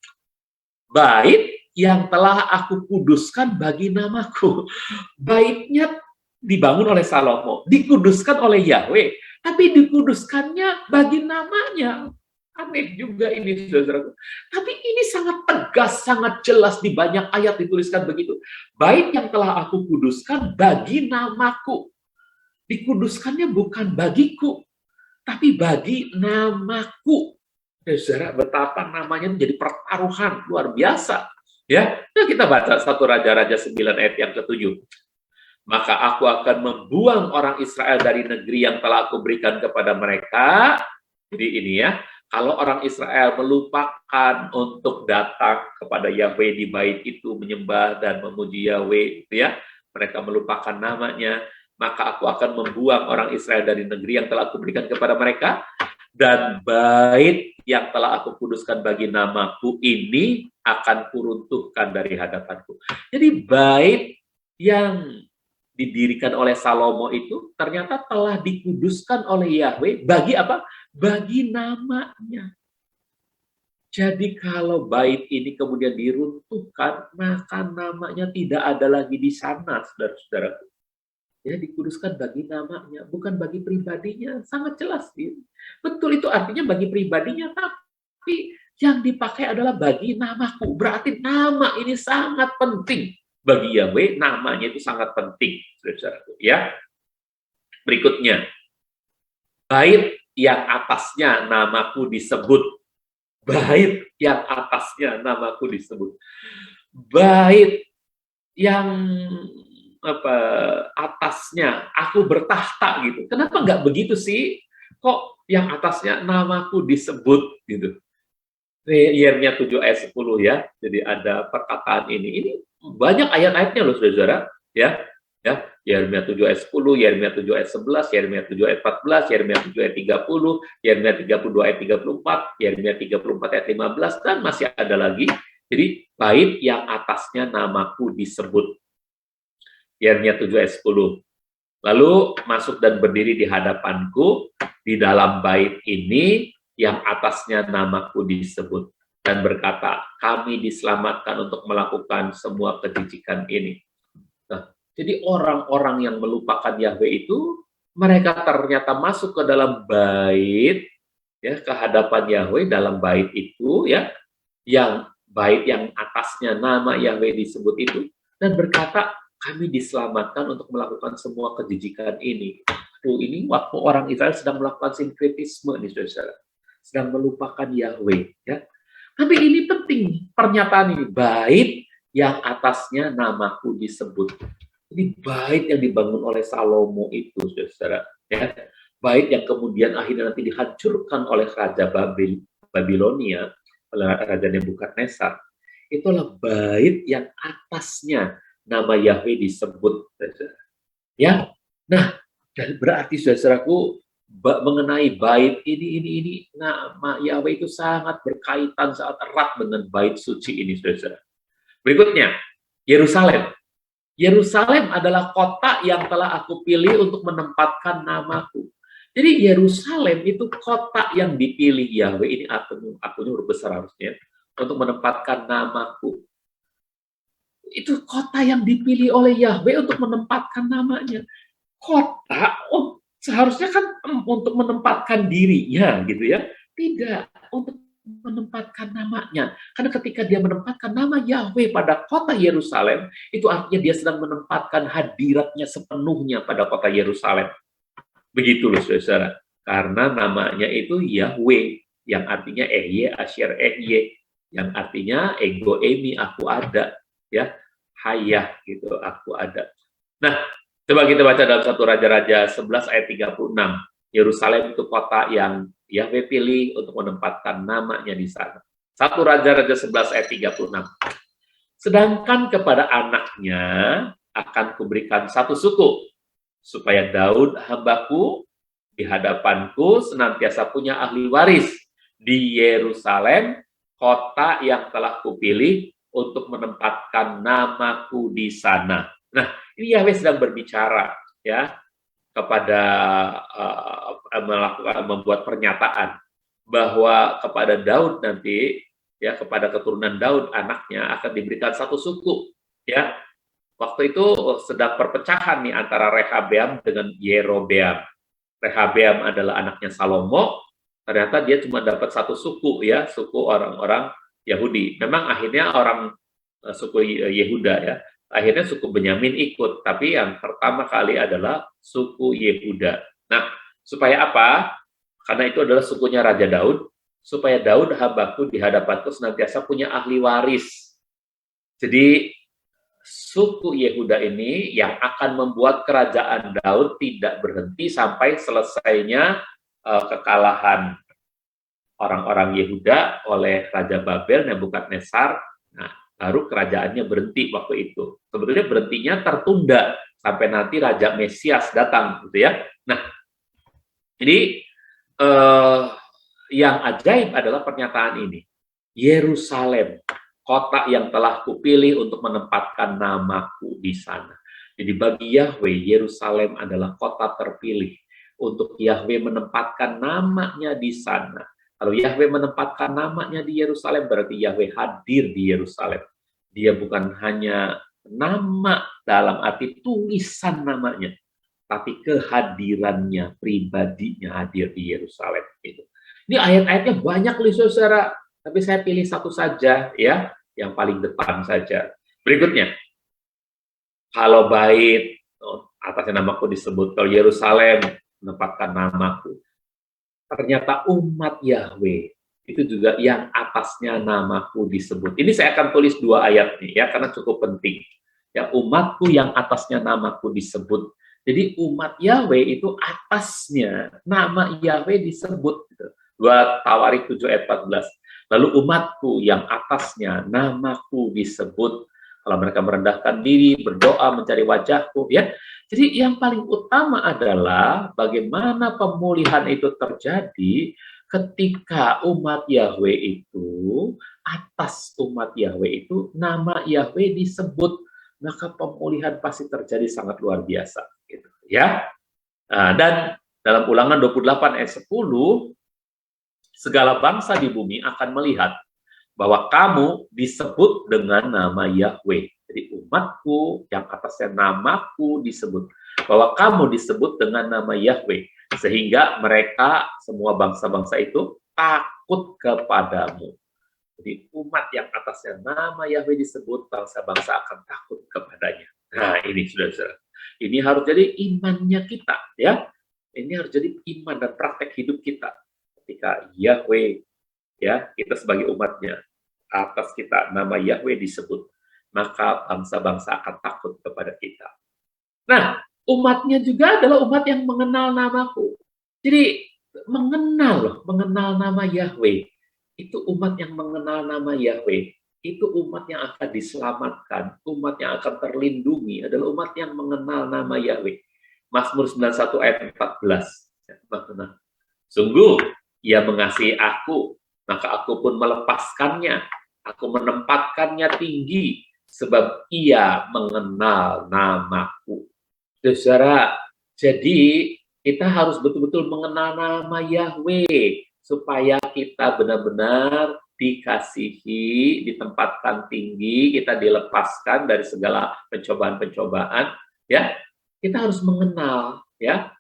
Bait yang telah aku kuduskan bagi namaku. Baitnya dibangun oleh Salomo, dikuduskan oleh Yahweh. tapi dikuduskannya bagi namanya. Aneh juga ini, saudaraku. Tapi ini sangat tegas, sangat jelas di banyak ayat dituliskan begitu. Bait yang telah aku kuduskan bagi namaku. Dikuduskannya bukan bagiku, tapi bagi namaku. Saudara, betapa namanya menjadi pertaruhan luar biasa. Ya, nah kita baca 1 Raja-Raja 9 ayat yang ke-7. Maka aku akan membuang orang Israel dari negeri yang telah aku berikan kepada mereka. Jadi ini ya, kalau orang Israel melupakan untuk datang kepada Yahweh di bait itu, menyembah dan memuji Yahweh, gitu ya, mereka melupakan namanya, maka aku akan membuang orang Israel dari negeri yang telah aku berikan kepada mereka, dan bait yang telah aku kuduskan bagi namaku ini akan kuruntuhkan dari hadapanku. Jadi bait yang didirikan oleh Salomo itu ternyata telah dikuduskan oleh Yahweh bagi apa? Bagi namanya. Jadi kalau bait ini kemudian diruntuhkan, maka namanya tidak ada lagi di sana, saudara-saudara. Ya, dikuduskan bagi namanya, bukan bagi pribadinya. Sangat jelas. Betul, itu artinya bagi pribadinya, tapi yang dipakai adalah bagi namaku. Berarti nama ini sangat penting. Bagi Yahweh, namanya itu sangat penting. Ya. Berikutnya, bait yang atasnya namaku disebut. Bait yang atasnya namaku disebut. Bait yang atasnya aku bertahta gitu. Kenapa nggak begitu sih? Kok yang atasnya namaku disebut gitu? Yeremia 7 ayat 10 ya. Jadi ada perkataan ini. Ini banyak ayat-ayatnya loh saudara. Ya. Ya, Yeremia 7 ayat 10, Yeremia 7 ayat 11, Yeremia 7 ayat 14, Yeremia 7 ayat 30, Yeremia 32 ayat 34, Yeremia 34 ayat 15, dan masih ada lagi. Jadi bait yang atasnya namaku disebut. Yeremia 7 ayat 10. Lalu masuk dan berdiri di hadapanku di dalam bait ini yang atasnya namaku disebut, dan berkata, kami diselamatkan untuk melakukan semua kejijikan ini. Nah, jadi orang-orang yang melupakan Yahweh itu, mereka ternyata masuk ke dalam bait, ya, ke hadapan Yahweh dalam bait itu, ya, yang bait yang atasnya nama Yahweh disebut itu, dan berkata, kami diselamatkan untuk melakukan semua kejijikan ini. Ini waktu orang Israel sedang melakukan sinkretisme nih, saudara, sedang melupakan Yahweh, ya. Tapi ini penting pernyataan ini, bait yang atasnya namaku disebut. Ini bait yang dibangun oleh Salomo itu, saudara, ya. Bait yang kemudian akhirnya nanti dihancurkan oleh Raja Babilonia, oleh Raja Nebukadnezar. Itulah bait yang atasnya nama Yahweh disebut, saudara. Ya, nah, dan berarti saudaraku, mengenai bait ini nama Yahweh itu sangat berkaitan, sangat erat dengan bait suci ini, saudara. Berikutnya, Yerusalem. Yerusalem adalah kota yang telah aku pilih untuk menempatkan namaku. Jadi Yerusalem itu kota yang dipilih Yahweh, ini akunya huruf besar harusnya, untuk menempatkan namaku. Itu kota yang dipilih oleh Yahweh untuk menempatkan namanya. Kota, seharusnya kan untuk menempatkan dirinya, gitu ya. Tidak, untuk menempatkan namanya. Karena ketika dia menempatkan nama Yahweh pada kota Yerusalem, itu artinya dia sedang menempatkan hadiratnya sepenuhnya pada kota Yerusalem. Begitu loh, saudara. Karena namanya itu Yahweh, yang artinya Ehye, Asher Ehye, yang artinya Ego Emi, aku ada, ya, Hayah, gitu, aku ada. Nah, coba kita baca dalam 1 Raja-Raja 11 ayat 36. Yerusalem itu kota yang Yahweh pilih untuk menempatkan namanya di sana. 1 Raja-Raja 11 ayat 36. Sedangkan kepada anaknya akan kuberikan satu suku, supaya Daud hambaku di hadapanku senantiasa punya ahli waris di Yerusalem, kota yang telah kupilih untuk menempatkan namaku di sana. Nah, ini Yahweh sedang berbicara, ya, kepada membuat pernyataan bahwa kepada Daud nanti, ya, kepada keturunan Daud anaknya akan diberikan satu suku, ya. Waktu itu sedang perpecahan nih antara Rehabeam dengan Yerobeam. Rehabeam adalah anaknya Salomo, ternyata dia cuma dapat satu suku ya, suku orang-orang Yahudi. Memang akhirnya orang suku Yehuda ya, akhirnya suku Benyamin ikut, tapi yang pertama kali adalah suku Yehuda. Nah, supaya apa? Karena itu adalah sukunya Raja Daud, supaya Daud hambaku di hadapanku senantiasa punya ahli waris. Jadi suku Yehuda ini yang akan membuat kerajaan Daud tidak berhenti sampai selesainya kekalahan orang-orang Yehuda oleh Raja Babel Nebukadnezar. Nah, baru kerajaannya berhenti waktu itu. Sebetulnya berhentinya tertunda sampai nanti Raja Mesias datang, gitu ya. Nah, jadi yang ajaib adalah pernyataan ini. Yerusalem, kota yang telah kupilih untuk menempatkan namaku di sana. Jadi bagi Yahweh, Yerusalem adalah kota terpilih untuk Yahweh menempatkan namanya di sana. Kalau Yahweh menempatkan namanya di Yerusalem, berarti Yahweh hadir di Yerusalem. Dia bukan hanya nama dalam arti tulisan namanya, tapi kehadirannya, pribadinya hadir di Yerusalem. Ini ayat-ayatnya banyak, saudara. Tapi saya pilih satu saja, ya, yang paling depan saja. Berikutnya, kalau bait, atasnya namaku disebut, kalau Yerusalem menempatkan namaku. Ternyata umat Yahweh itu juga yang atasnya namaku disebut. Ini saya akan tulis 2 ayat nih, ya, karena cukup penting. Ya, umatku yang atasnya namaku disebut. Jadi umat Yahweh itu atasnya nama Yahweh disebut. 2 Tawarik 7 ayat 14. Lalu umatku yang atasnya namaku disebut, kalau mereka merendahkan diri, berdoa, mencari wajahku, ya. Jadi yang paling utama adalah bagaimana pemulihan itu terjadi ketika umat Yahweh itu, atas umat Yahweh itu, nama Yahweh disebut, maka pemulihan pasti terjadi sangat luar biasa. Gitu, ya. Nah, dan dalam Ulangan 28 ayat 10, segala bangsa di bumi akan melihat bahwa kamu disebut dengan nama Yahweh. Jadi umatku yang atasnya namaku disebut. Bahwa kamu disebut dengan nama Yahweh. Sehingga mereka, semua bangsa-bangsa itu takut kepadamu. Jadi umat yang atasnya nama Yahweh disebut, bangsa-bangsa akan takut kepadanya. Nah, ini saudara-saudara. Ini harus jadi imannya kita, ya. Ini harus jadi iman dan praktek hidup kita. Ketika Yahweh, ya, kita sebagai umatnya, atas kita nama Yahweh disebut, maka bangsa-bangsa akan takut kepada kita. Nah, umatnya juga adalah umat yang mengenal namaku. Jadi mengenal nama Yahweh. Itu umat yang mengenal nama Yahweh. Itu umat yang akan diselamatkan, umat yang akan terlindungi adalah umat yang mengenal nama Yahweh. Mazmur 91 ayat 14. Sungguh ia mengasihi aku, maka aku pun melepaskannya. Aku menempatkannya tinggi, sebab ia mengenal namaku. Saudara, jadi kita harus betul-betul mengenal nama Yahweh, supaya kita benar-benar dikasihi, ditempatkan tinggi, kita dilepaskan dari segala pencobaan-pencobaan. Ya, kita harus mengenal. Ya,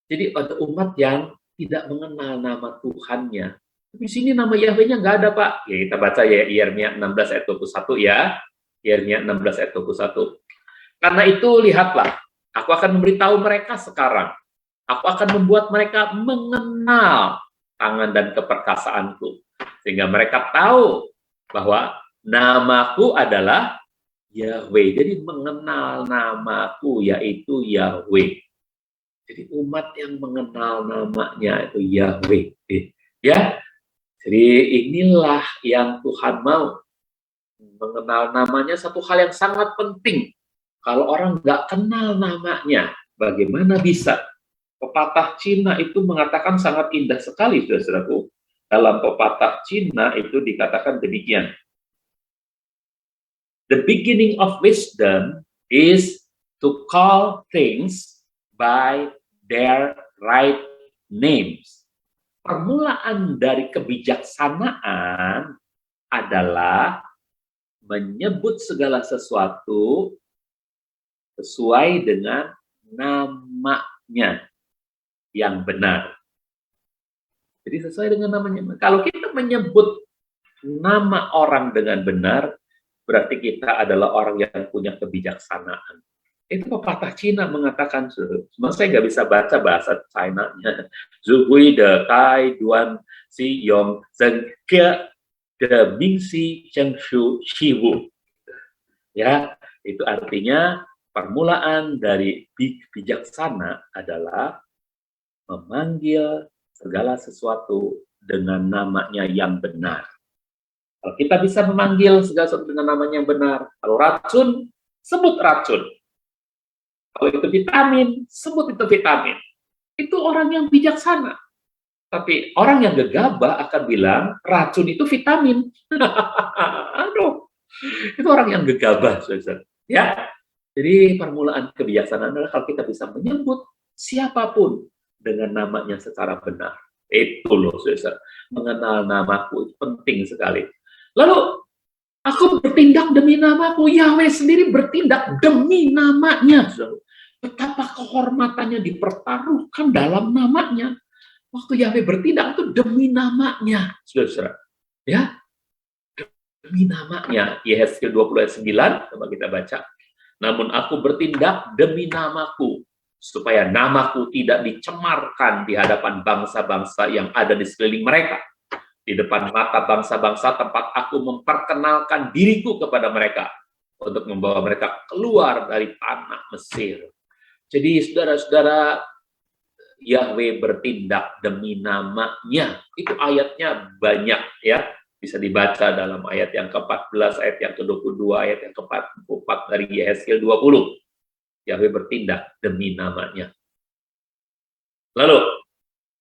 jadi ada umat yang tidak mengenal nama Tuhannya. Tapi di sini nama Yahweh-nya nggak ada, Pak. Ya, kita baca ya Yeremia 16 ayat 21 ya. Yeremia 16 ayat 21. Karena itu lihatlah, aku akan memberitahu mereka sekarang. Aku akan membuat mereka mengenal tangan dan keperkasaanku. Sehingga mereka tahu bahwa namaku adalah Yahweh. Jadi mengenal namaku yaitu Yahweh. Jadi umat yang mengenal namanya itu Yahweh. Ya, jadi inilah yang Tuhan mau. Mengenal namanya satu hal yang sangat penting. Kalau orang nggak kenal namanya, bagaimana bisa? Pepatah Cina itu mengatakan sangat indah sekali, saudaraku. Dalam pepatah Cina itu dikatakan demikian. The beginning of wisdom is to call things by their right names. Permulaan dari kebijaksanaan adalah menyebut segala sesuatu sesuai dengan namanya. yang benar. Jadi sesuai dengan namanya. Kalau kita menyebut nama orang dengan benar, berarti kita adalah orang yang punya kebijaksanaan. Itu pepatah Cina mengatakan, cuma saya nggak bisa baca bahasa China-nya. Zhui de kai duan si yong zeng ke de ming si cheng shu shi wu. Ya, itu artinya permulaan dari bijaksana adalah memanggil segala sesuatu dengan namanya yang benar. Kalau kita bisa memanggil segala sesuatu dengan namanya yang benar, kalau racun, sebut racun. Kalau itu vitamin, sebut itu vitamin. Itu orang yang bijaksana. Tapi orang yang gegabah akan bilang, racun itu vitamin. Aduh, itu orang yang gegabah. Ya, jadi permulaan kebijaksanaan adalah kalau kita bisa menyebut siapapun dengan namanya secara benar. Itu loh, saudara. Mengenal namaku itu penting sekali. Lalu, aku bertindak demi namaku. Yahweh sendiri bertindak demi namanya. Betapa kehormatannya dipertaruhkan dalam namanya. Waktu Yahweh bertindak itu demi namanya. Saudara. Ya, demi namanya. Yehezkiel 20 ayat 9, coba kita baca. Namun aku bertindak demi namaku, supaya namaku tidak dicemarkan di hadapan bangsa-bangsa yang ada di sekeliling mereka. Di depan mata bangsa-bangsa tempat aku memperkenalkan diriku kepada mereka, untuk membawa mereka keluar dari tanah Mesir. Jadi saudara-saudara, Yahweh bertindak demi namanya. Itu ayatnya banyak ya. Bisa dibaca dalam ayat yang ke-14, ayat yang ke-22, ayat yang ke-44 dari Yehezkiel 20. Yahweh bertindak demi namanya. Lalu,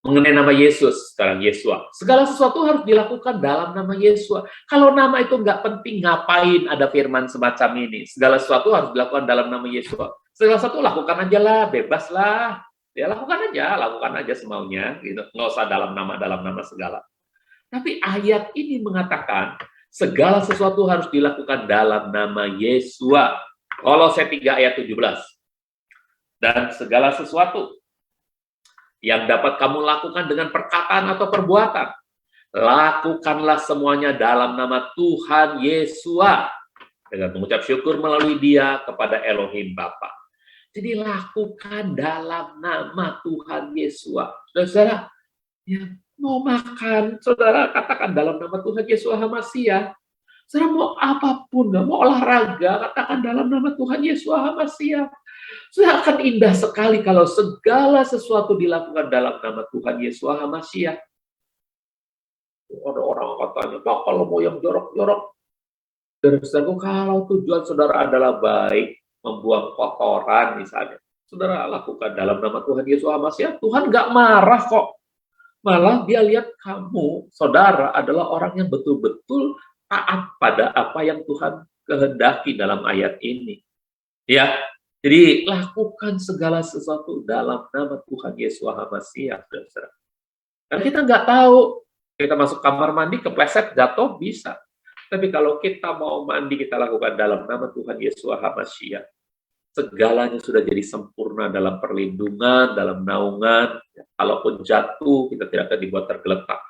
mengenai nama Yesus, sekarang Yesua. Segala sesuatu harus dilakukan dalam nama Yesua. Kalau nama itu nggak penting, ngapain ada firman semacam ini? Segala sesuatu harus dilakukan dalam nama Yesua. Segala sesuatu lakukan aja lah, bebas lah. Ya lakukan aja semaunya. Gitu. Nggak usah dalam nama segala. Tapi ayat ini mengatakan, segala sesuatu harus dilakukan dalam nama Yesua. Kolose 3 ayat 17. Dan segala sesuatu yang dapat kamu lakukan dengan perkataan atau perbuatan, lakukanlah semuanya dalam nama Tuhan Yesua, dengan mengucap syukur melalui Dia kepada Elohim Bapa. Jadi lakukan dalam nama Tuhan Yesua. Saudara, ya, mau makan, saudara katakan dalam nama Tuhan Yesua HaMashiach. Saudara mau apapun, mau olahraga, katakan dalam nama Tuhan Yesua HaMashiach. Sudah akan indah sekali kalau segala sesuatu dilakukan dalam nama Tuhan Yesua HaMashiach. Ada orang katanya, Pak, kalau mau yang jorok-jorok, dan saudaraku, kalau tujuan saudara adalah baik, membuang kotoran misalnya, saudara lakukan dalam nama Tuhan Yesus HaMashiach, Tuhan nggak marah kok. Malah dia lihat kamu, saudara, adalah orang yang betul-betul taat pada apa yang Tuhan kehendaki dalam ayat ini. Ya, jadi lakukan segala sesuatu dalam nama Tuhan Yesus HaMashiach. Karena kita nggak tahu, kita masuk kamar mandi, kepleset, jatuh, bisa. Tapi kalau kita mau mandi, kita lakukan dalam nama Tuhan Yesus HaMashiach. Segalanya sudah jadi sempurna dalam perlindungan, dalam naungan. Kalaupun jatuh, kita tidak akan dibuat tergeletak.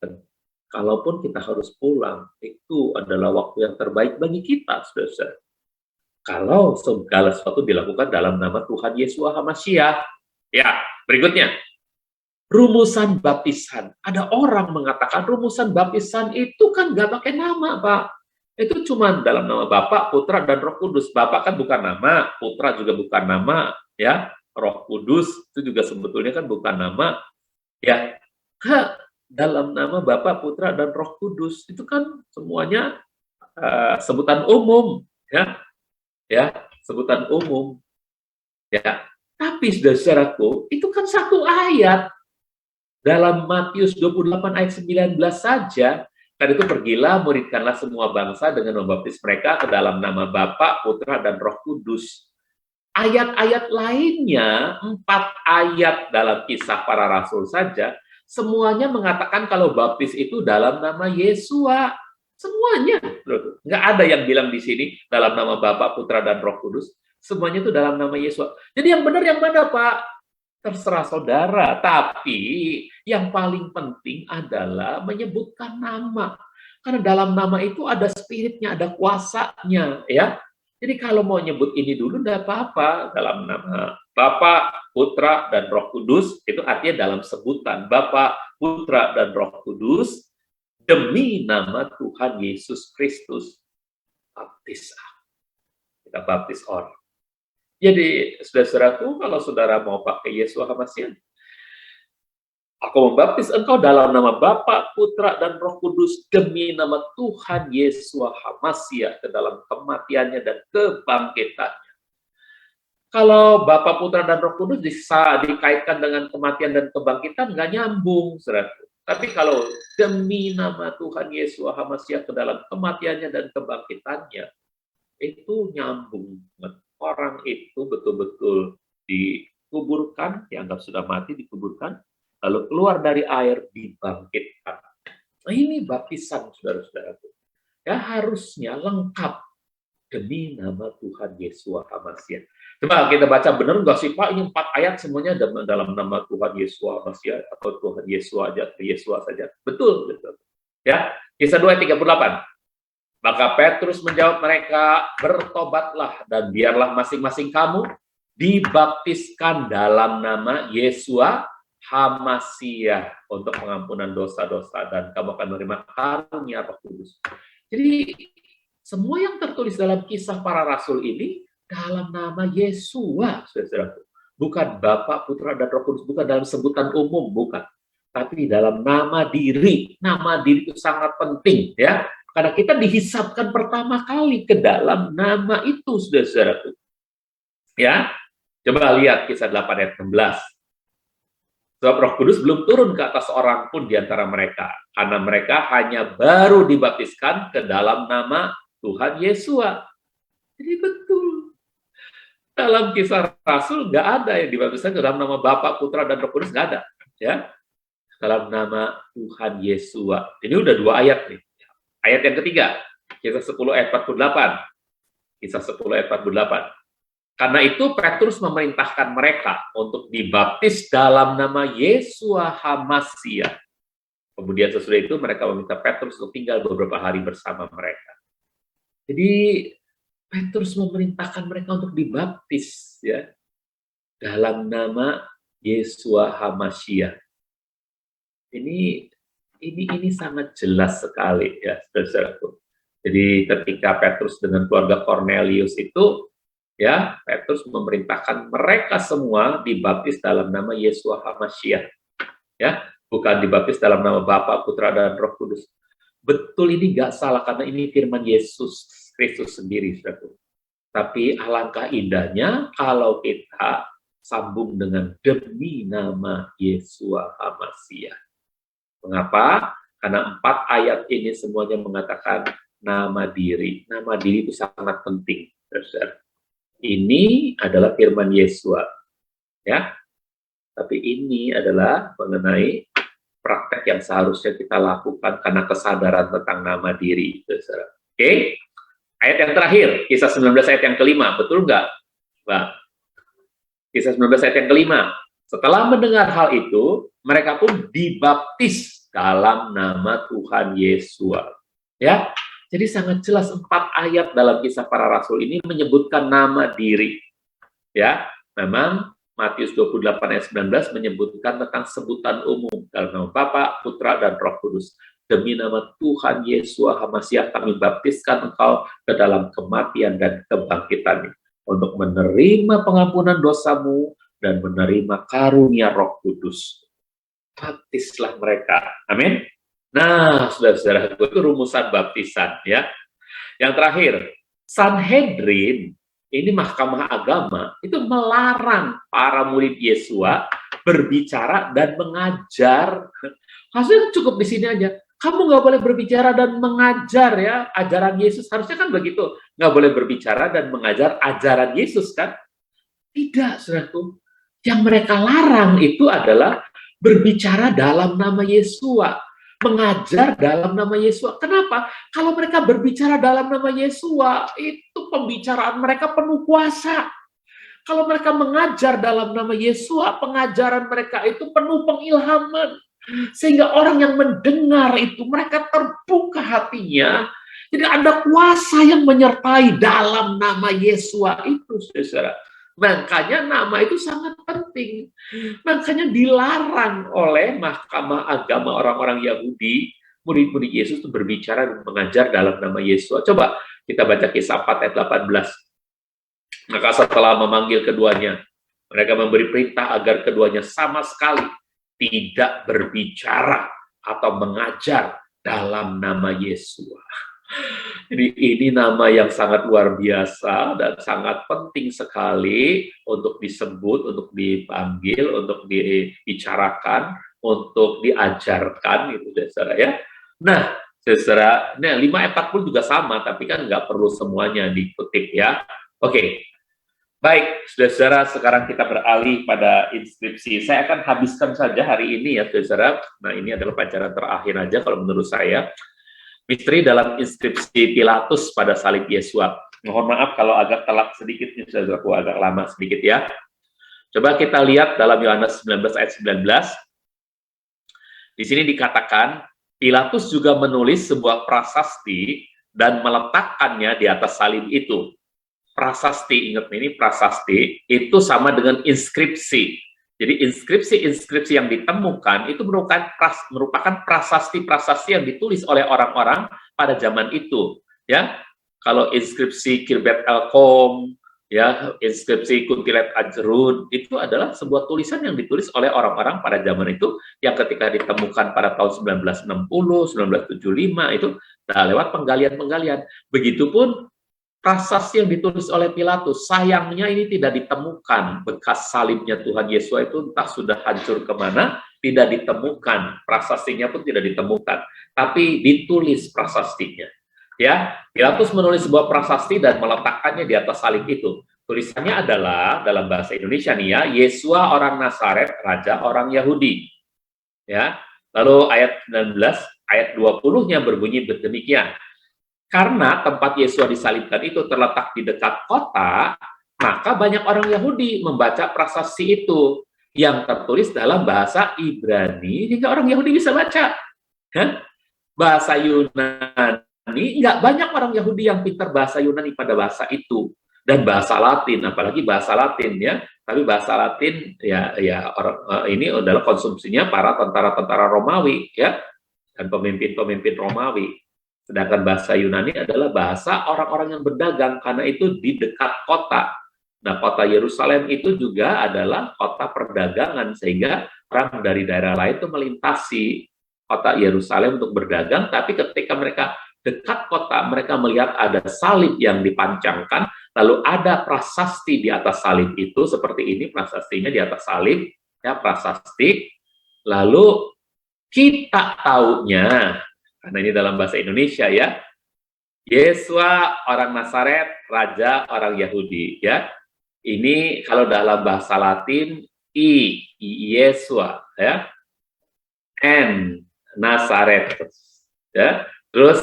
Dan kalaupun kita harus pulang, itu adalah waktu yang terbaik bagi kita, saudara. Kalau segala sesuatu dilakukan dalam nama Tuhan Yesus HaMashiach. Ya, berikutnya. Rumusan baptisan. Ada orang mengatakan rumusan baptisan itu kan nggak pakai nama, Pak. Itu cuma dalam nama Bapa, Putra, dan Roh Kudus. Bapa kan bukan nama, Putra juga bukan nama, ya. Roh Kudus itu juga sebetulnya kan bukan nama, ya. Dalam nama Bapa, Putra, dan Roh Kudus itu kan semuanya sebutan umum, ya. Ya, sebutan umum. Ya. Tapi saudara-saudaraku, itu kan satu ayat. Dalam Matius 28 ayat 19 saja, karena itu pergilah, muridkanlah semua bangsa dengan membaptis mereka ke dalam nama Bapa, Putra, dan Roh Kudus. Ayat-ayat lainnya, 4 ayat dalam Kisah Para Rasul saja, semuanya mengatakan kalau baptis itu dalam nama Yesua. Semuanya. Nggak ada yang bilang di sini dalam nama Bapa, Putra, dan Roh Kudus. Semuanya itu dalam nama Yesua. Jadi yang benar yang mana, Pak? Terserah saudara, tapi yang paling penting adalah menyebutkan nama. Karena dalam nama itu ada spiritnya, ada kuasanya, ya. Jadi kalau mau nyebut ini dulu tidak apa-apa. Dalam nama Bapa, Putra, dan Roh Kudus, itu artinya dalam sebutan Bapa, Putra, dan Roh Kudus, demi nama Tuhan Yesus Kristus, baptis. Kita baptis orang. Jadi, saudara-saudaraku, kalau saudara mau pakai Yesus Hamasiah, aku membaptis engkau dalam nama Bapa, Putra, dan Roh Kudus demi nama Tuhan Yesus Hamasiah ke dalam kematiannya dan kebangkitannya. Kalau Bapa, Putra, dan Roh Kudus bisa dikaitkan dengan kematian dan kebangkitan, nggak nyambung, saudaraku. Tapi kalau demi nama Tuhan Yesus Hamasiah ke dalam kematiannya dan kebangkitannya, itu nyambung. Orang itu betul-betul dikuburkan, dianggap sudah mati, dikuburkan, lalu keluar dari air, dibangkitkan. Nah, ini baptisan, saudara-saudara. Ya, harusnya lengkap demi nama Tuhan Yesus Hamasiah. Coba kita baca benar nggak sih Pak? Ini 4 ayat semuanya dalam nama Tuhan Yesus Hamasiah atau Tuhan Yesus aja, Yesus saja. Betul, betul. Ya, Kisah 2 ayat 38. Maka Petrus menjawab mereka, bertobatlah dan biarlah masing-masing kamu dibaptiskan dalam nama Yesua Hamasiah untuk pengampunan dosa-dosa dan kamu akan menerima karunia Roh Kudus. Jadi semua yang tertulis dalam Kisah Para Rasul ini dalam nama Yesua, saudara-saudara. Bukan Bapa, Putra, dan Roh Kudus, bukan dalam sebutan umum, bukan. Tapi dalam nama diri. Nama diri itu sangat penting, ya. Karena kita dihisapkan pertama kali ke dalam nama itu, saudara-saudaraku. Ya, coba lihat Kisah 8 ayat 16. Sebab Roh Kudus belum turun ke atas orang pun di antara mereka, karena mereka hanya baru dibaptiskan ke dalam nama Tuhan Yesua. Jadi betul. Dalam Kisah Rasul nggak ada yang dibaptiskan ke dalam nama Bapa, Putra, dan Roh Kudus, nggak ada. Ya, dalam nama Tuhan Yesua. Ini udah 2 ayat nih. Ayat yang ketiga, Kisah 10 ayat 48. Kisah 10 ayat 48. Karena itu Petrus memerintahkan mereka untuk dibaptis dalam nama Yesua Hamasiah. Kemudian sesudah itu mereka meminta Petrus untuk tinggal beberapa hari bersama mereka. Jadi Petrus memerintahkan mereka untuk dibaptis, ya, dalam nama Yesua Hamasiah. Ini sangat jelas sekali, ya, saudara-saudaraku. Jadi ketika Petrus dengan keluarga Cornelius itu, ya, Petrus memerintahkan mereka semua dibaptis dalam nama Yesua Hamasiah, ya, bukan dibaptis dalam nama Bapa, Putra, dan Roh Kudus. Betul, ini nggak salah karena ini firman Yesus Kristus sendiri, saudaraku. Tapi alangkah indahnya kalau kita sambung dengan demi nama Yesua Hamasiah. Mengapa? Karena 4 ayat ini semuanya mengatakan nama diri. Nama diri itu sangat penting. Ini adalah firman Yesua, ya. Tapi ini adalah mengenai praktek yang seharusnya kita lakukan karena kesadaran tentang nama diri. Oke? Ayat yang terakhir, Kisah 19 ayat yang kelima. Betul nggak? Nah, Kisah 19 ayat yang kelima. Setelah mendengar hal itu, mereka pun dibaptis dalam nama Tuhan Yesua. Ya, jadi sangat jelas 4 ayat dalam Kisah Para Rasul ini menyebutkan nama diri. Ya, memang Matius 28 ayat 19 menyebutkan tentang sebutan umum dalam nama Bapa, Putra, dan Roh Kudus. Demi nama Tuhan Yesua Hamasiah kami baptiskan engkau ke dalam kematian dan kebangkitan untuk menerima pengampunan dosamu dan menerima karunia Roh Kudus. Baptislah mereka. Amin. Nah, saudara-saudara, itu rumusan baptisan, ya. Yang terakhir, Sanhedrin, ini mahkamah agama, itu melarang para murid Yesua berbicara dan mengajar. Hasilnya cukup di sini aja. Kamu nggak boleh berbicara dan mengajar, ya. Ajaran Yesus harusnya kan begitu. Nggak boleh berbicara dan mengajar ajaran Yesus, kan? Tidak, saudaraku. Yang mereka larang itu adalah berbicara dalam nama Yesua, mengajar dalam nama Yesua. Kenapa? Kalau mereka berbicara dalam nama Yesua, itu pembicaraan mereka penuh kuasa. Kalau mereka mengajar dalam nama Yesua, pengajaran mereka itu penuh pengilhaman. Sehingga orang yang mendengar itu, mereka terbuka hatinya. Jadi ada kuasa yang menyertai dalam nama Yesua itu, saudara. Makanya nama itu sangat penting. Makanya dilarang oleh Mahkamah Agama orang-orang Yahudi, murid-murid Yesus itu berbicara dan mengajar dalam nama Yesua. Coba kita baca Kisah 4 ayat 18. Maka setelah memanggil keduanya, mereka memberi perintah agar keduanya sama sekali tidak berbicara atau mengajar dalam nama Yesua. Jadi ini nama yang sangat luar biasa dan sangat penting sekali untuk disebut, untuk dipanggil, untuk dibicarakan, untuk diajarkan, gitu, saudara ya. Nah, saudara, nah 5 ayat 40 juga sama, tapi kan nggak perlu semuanya dikutip ya. Oke. Baik, saudara, sekarang kita beralih pada inskripsi. Saya akan habiskan saja hari ini ya, saudara. Nah, ini adalah pelajaran terakhir aja kalau menurut saya. Misteri dalam inskripsi Pilatus pada salib Yesua. Mohon maaf kalau agak telat sedikit, ini saudaraku, agak lama sedikit ya. Coba kita lihat dalam Yohanes 19 ayat 19. Di sini dikatakan, Pilatus juga menulis sebuah prasasti dan meletakkannya di atas salib itu. Prasasti, ingat ini prasasti, itu sama dengan inskripsi. Jadi inskripsi-inskripsi yang ditemukan itu merupakan prasasti-prasasti yang ditulis oleh orang-orang pada zaman itu. Ya, kalau inskripsi Khirbet el-Qom, ya, inskripsi Kuntilet Ajrun, itu adalah sebuah tulisan yang ditulis oleh orang-orang pada zaman itu yang ketika ditemukan pada tahun 1960, 1975 itu lewat penggalian-penggalian. Begitupun prasasti yang ditulis oleh Pilatus, sayangnya ini tidak ditemukan. Bekas salibnya Tuhan Yesus itu entah sudah hancur kemana, tidak ditemukan. Prasastinya pun tidak ditemukan, tapi ditulis prasastinya. Ya, Pilatus menulis sebuah prasasti dan meletakkannya di atas salib itu. Tulisannya adalah dalam bahasa Indonesia nih ya, Yesua orang Nazaret, raja orang Yahudi. Ya, lalu ayat 19, ayat 20-nya berbunyi demikian. Karena tempat Yesua disalibkan itu terletak di dekat kota, maka banyak orang Yahudi membaca prasasti itu yang tertulis dalam bahasa Ibrani, hingga orang Yahudi bisa baca. Bahasa Yunani, nggak banyak orang Yahudi yang pintar bahasa Yunani pada bahasa itu. Dan bahasa Latin, apalagi bahasa Latin ya. Tapi bahasa Latin ya orang ini adalah konsumsinya para tentara-tentara Romawi ya, dan pemimpin-pemimpin Romawi. Sedangkan bahasa Yunani adalah bahasa orang-orang yang berdagang, karena itu di dekat kota. Nah, kota Yerusalem itu juga adalah kota perdagangan, sehingga orang dari daerah lain itu melintasi kota Yerusalem untuk berdagang, tapi ketika mereka dekat kota, mereka melihat ada salib yang dipancangkan, lalu ada prasasti di atas salib itu, seperti ini prasastinya di atas salib, ya prasasti, lalu kita taunya, karena ini dalam bahasa Indonesia ya, Yesua orang Nazaret, raja orang Yahudi ya. Ini kalau dalam bahasa Latin Yesua ya, N Nazaret ya, terus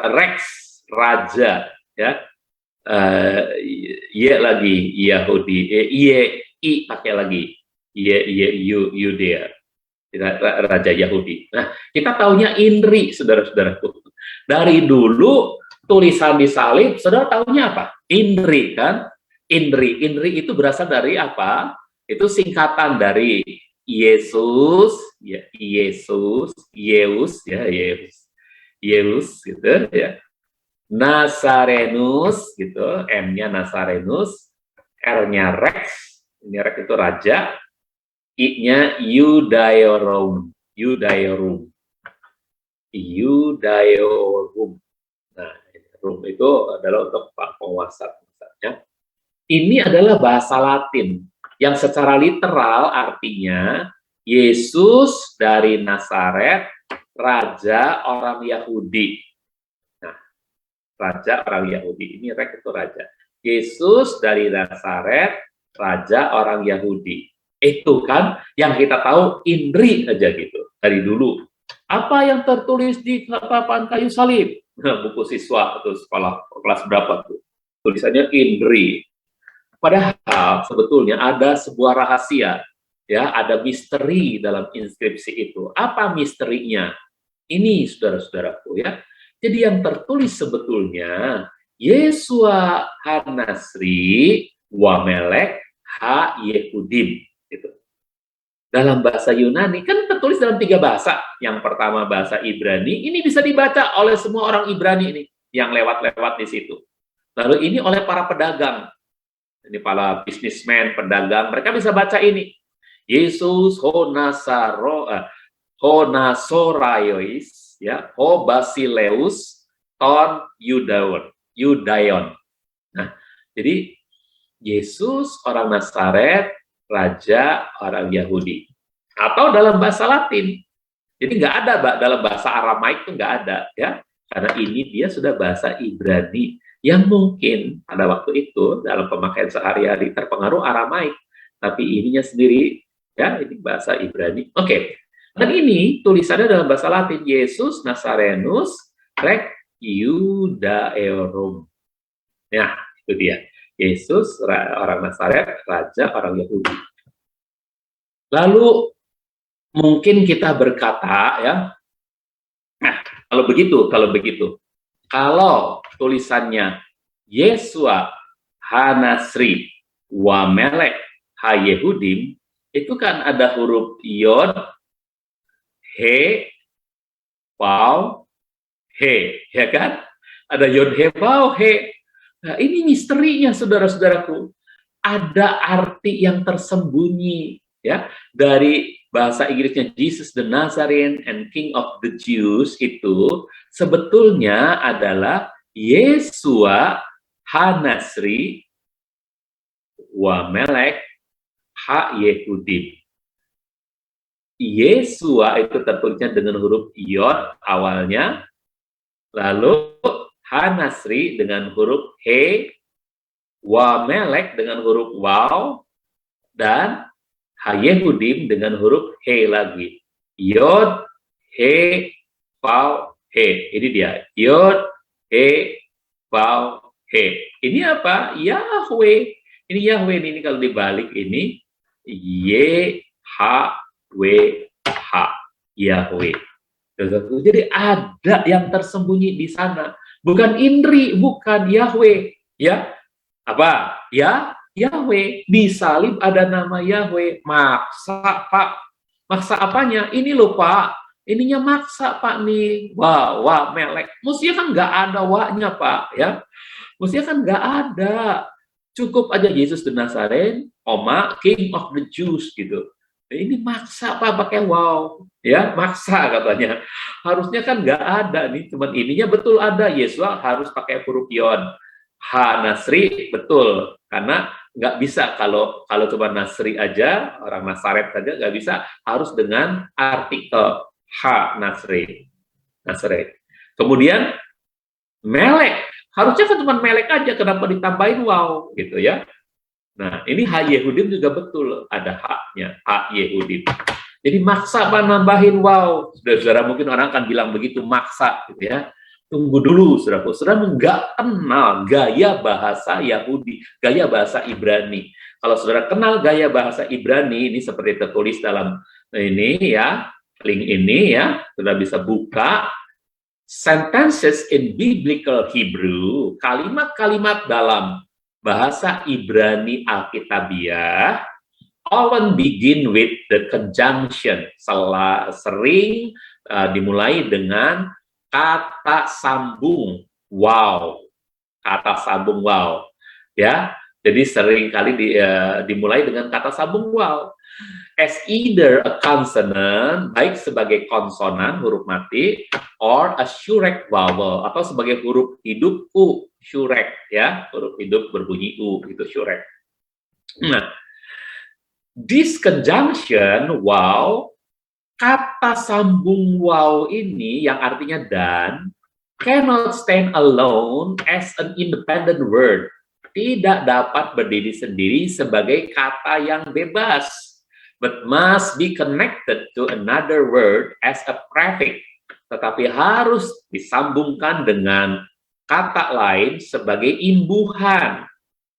Rex raja ya, Y lagi Yahudi, I pakai lagi Yudea, raja Yahudi. Nah, kita taunya Inri, saudara-saudaraku. Dari dulu tulisan di salib, saudara taunya apa? Inri kan? Inri itu berasal dari apa? Itu singkatan dari Yesus, ya Yesus, Yeus, ya Yeus, gitu ya. Nazarenus, gitu, M-nya Nazarenus, R-nya Rex, ini Rex itu raja. I-nya Yudaiorum. Nah, rum itu adalah untuk penguasa. Ini adalah bahasa Latin yang secara literal artinya Yesus dari Nazaret, raja orang Yahudi. Nah, raja orang Yahudi, ini Rek itu raja. Yesus dari Nazaret, raja orang Yahudi. Itu kan yang kita tahu Inri aja gitu dari dulu. Apa yang tertulis di papan kayu salib? Buku siswa atau sekolah kelas berapa tuh? Tulisannya Inri. Padahal sebetulnya ada sebuah rahasia, ya, ada misteri dalam inskripsi itu. Apa misterinya? Ini saudara-saudaraku ya. Jadi yang tertulis sebetulnya Yesua Hanasri Wamelek Ha Yehudim gitu. Dalam bahasa Yunani kan tertulis dalam 3 bahasa. Yang pertama bahasa Ibrani, ini bisa dibaca oleh semua orang Ibrani ini yang lewat-lewat di situ. Lalu ini oleh para pedagang. Ini para bisnismen, pedagang, mereka bisa baca ini. Yesus Honasoraiois, ya, Ho Basileus ton Yudayon. Nah, jadi Yesus orang Nazaret, raja orang Yahudi. Atau dalam bahasa Latin. Jadi nggak ada dalam bahasa Aramaik itu nggak ada, ya. Karena ini dia sudah bahasa Ibrani yang mungkin pada waktu itu dalam pemakaian sehari-hari terpengaruh Aramaik, tapi ininya sendiri ya ini bahasa Ibrani. Oke. Dan ini tulisannya dalam bahasa Latin, Yesus Nazarenus Rek Iudaeorum. Nah, itu dia. Yesus orang Nazaret, raja orang Yahudi. Lalu mungkin kita berkata ya, nah kalau begitu, kalau tulisannya Yesua Hanasri Wamelek Ha Yehudim, itu kan ada huruf Yod, He, Vav, He, ya kan? Ada Yod, He, Vav, He. Nah, ini misterinya saudara-saudaraku. Ada arti yang tersembunyi ya dari bahasa Inggrisnya Jesus the Nazarene and King of the Jews itu sebetulnya adalah Yesua Hanasri Wamelek Ha Yehudim. Yesua itu tertulisnya dengan huruf Yod awalnya, lalu Hanasri dengan huruf He, Wamelek dengan huruf Waw, dan Ha-Yehudim dengan huruf He lagi. Yod, He, Vav, He. Ini dia. Yod, He, Vav, He. Ini apa? Yahweh. Ini Yahweh. Ini kalau dibalik ini Ye-Ha-We-Ha. Yahweh. Jadi ada yang tersembunyi di sana. Bukan Indri, bukan Yahweh. Ya, apa? Ya, Yahweh. Di salib ada nama Yahweh. Maksa, Pak. Maksa apanya? Ini loh, Pak. Ininya maksa, Pak, nih. Wah, melek. Mestinya kan nggak ada wa-nya, Pak. Ya, mestinya kan nggak ada. Cukup aja Yesus the Nazarene, King of the Jews, gitu. Ini maksa Pak pakai wow, ya maksa katanya. Harusnya kan nggak ada nih, cuman ininya betul ada. Yesua harus pakai huruf Yod. Hanasri betul, karena nggak bisa kalau cuma Nasri aja, orang Nazaret saja nggak bisa, harus dengan artikel Hanasri. Nazaret. Kemudian Melek, harusnya kan cuma Melek aja, kenapa ditambahin wow gitu ya. Nah, ini Ha Yehudim juga betul, ada haknya, Ha Yehudim. Jadi maksa Pak nambahin wow. Saudara-saudara mungkin orang akan bilang begitu, maksa gitu ya. Tunggu dulu, saudara. Saudara nggak kenal gaya bahasa Yahudi, gaya bahasa Ibrani. Kalau saudara kenal gaya bahasa Ibrani, ini seperti tertulis dalam ini ya, link ini ya, saudara bisa buka. Sentences in Biblical Hebrew, kalimat-kalimat dalam bahasa Ibrani Alkitabiah often begin with the conjunction, sering dimulai dengan kata sambung wow, ya. Jadi sering kali dimulai dengan kata sambung wow, as either a consonant, baik sebagai konsonan huruf mati, or a shurek vowel, atau sebagai huruf hidup u, shurek ya, huruf hidup berbunyi u itu shurek. Nah, this conjunction wow, kata sambung wow ini yang artinya dan cannot stand alone as an independent word, tidak dapat berdiri sendiri sebagai kata yang bebas, but must be connected to another word as a prefix, tetapi harus disambungkan dengan kata lain sebagai imbuhan.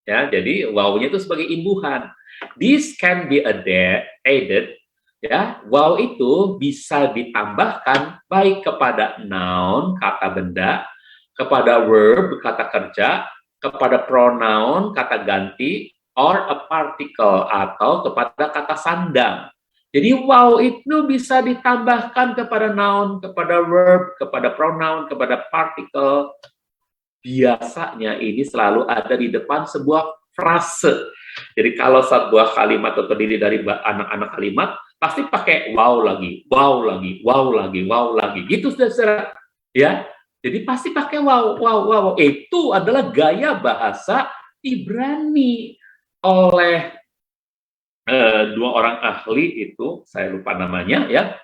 Ya, jadi wow-nya itu sebagai imbuhan. This can be added, ya. Wow itu bisa ditambahkan baik kepada noun, kata benda, kepada verb, kata kerja, kepada pronoun, kata ganti, or a particle, atau kepada kata sandang. Jadi wow itu bisa ditambahkan kepada noun, kepada verb, kepada pronoun, kepada particle. Biasanya ini selalu ada di depan sebuah frase. Jadi kalau sebuah kalimat itu terdiri dari anak-anak kalimat, pasti pakai wow lagi, wow lagi, wow lagi, wow lagi. Gitu, saudara. Ya, jadi pasti pakai wow, wow, wow. Itu adalah gaya bahasa Ibrani oleh dua orang ahli itu, saya lupa namanya ya.